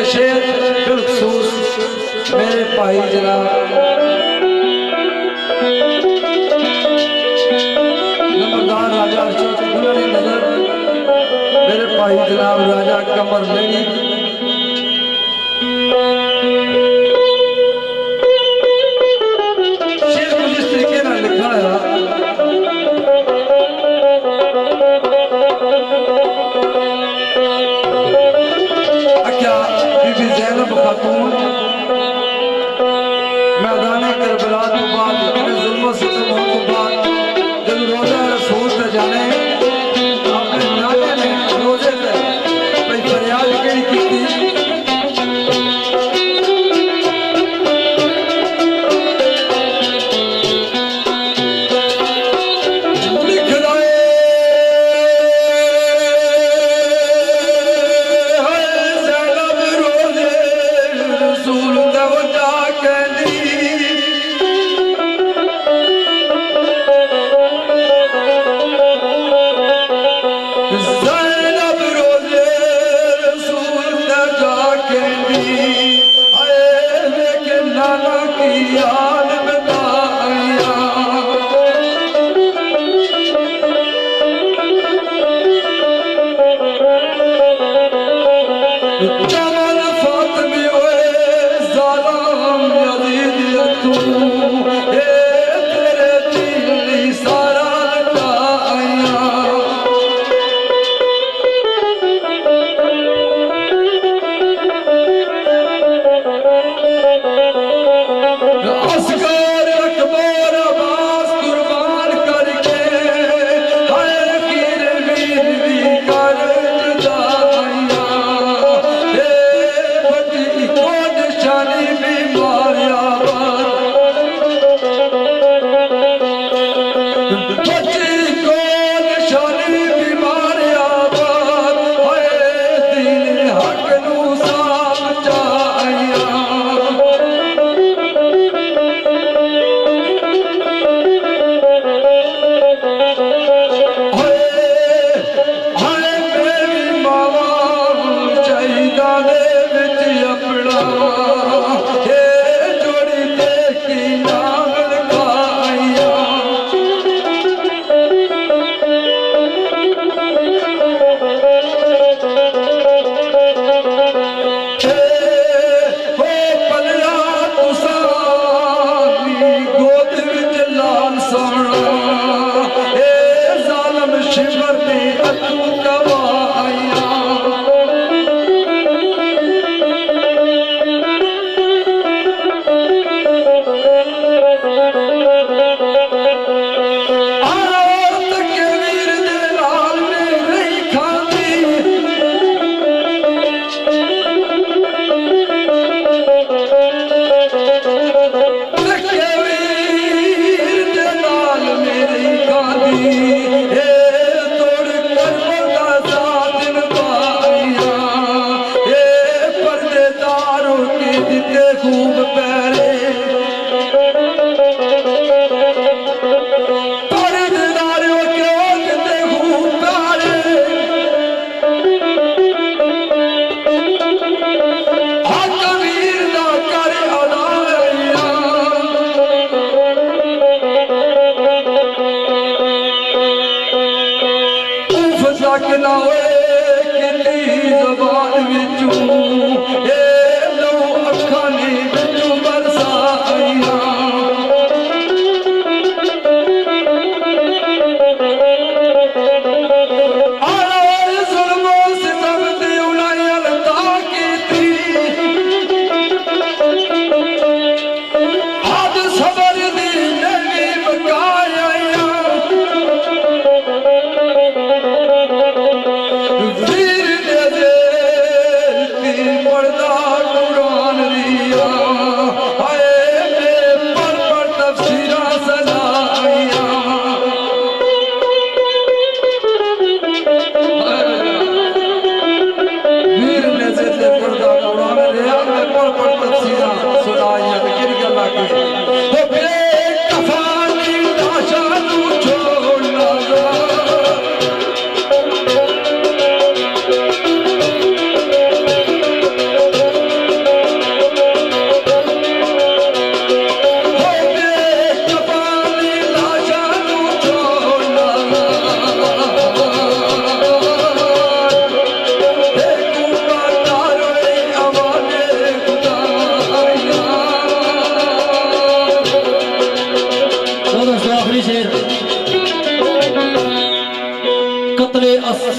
शेर बिलखसूस मेरे भाई जनाब नंबरदार राजा अशोक गुलानी नजर मेरे भाई जनाब राजा कमर मेरी शेर कुछ इस तरीके ना लिखा है क्या बीबी ज़ैनब खातून मैदान करबला तो बाद इतने जुल्म सितम होने के बाद जब रोजा रसूल से जाने अपने नाने ने रोजे से भाई फरियाद केड़ी की थी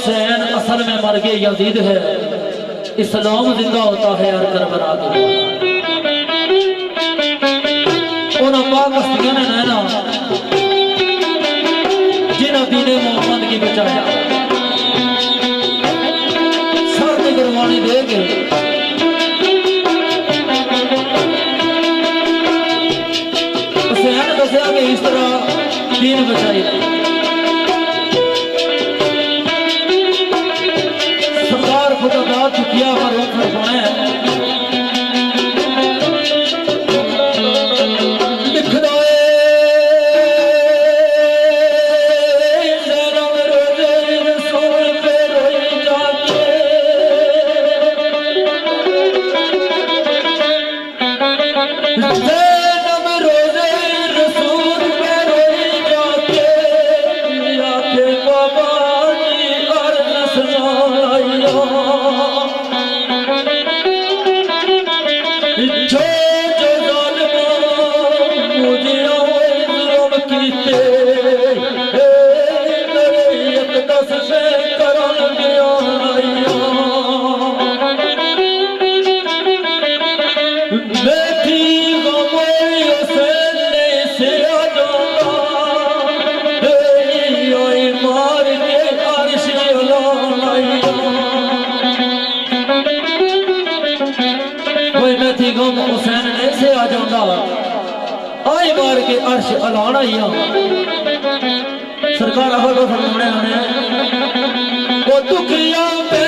हुसैन असल में मर गए यजीद है, इस्लाम जिंदा होता है हर करबला के बाद। उन्होंने पाक हस्तियों ने नैना जिन्हें दीने मोहम्मद की बचाया, सर की कुर्बानी दे के हुसैन दसिया कि इस तरह दीन बचाई। सरकार खुदा दाद चुकिया पर फरमाए हुसैन ऐसे आ जाता आई मार के अर्श अलाना ही सरकार फरमाने आने वो दुखिया पे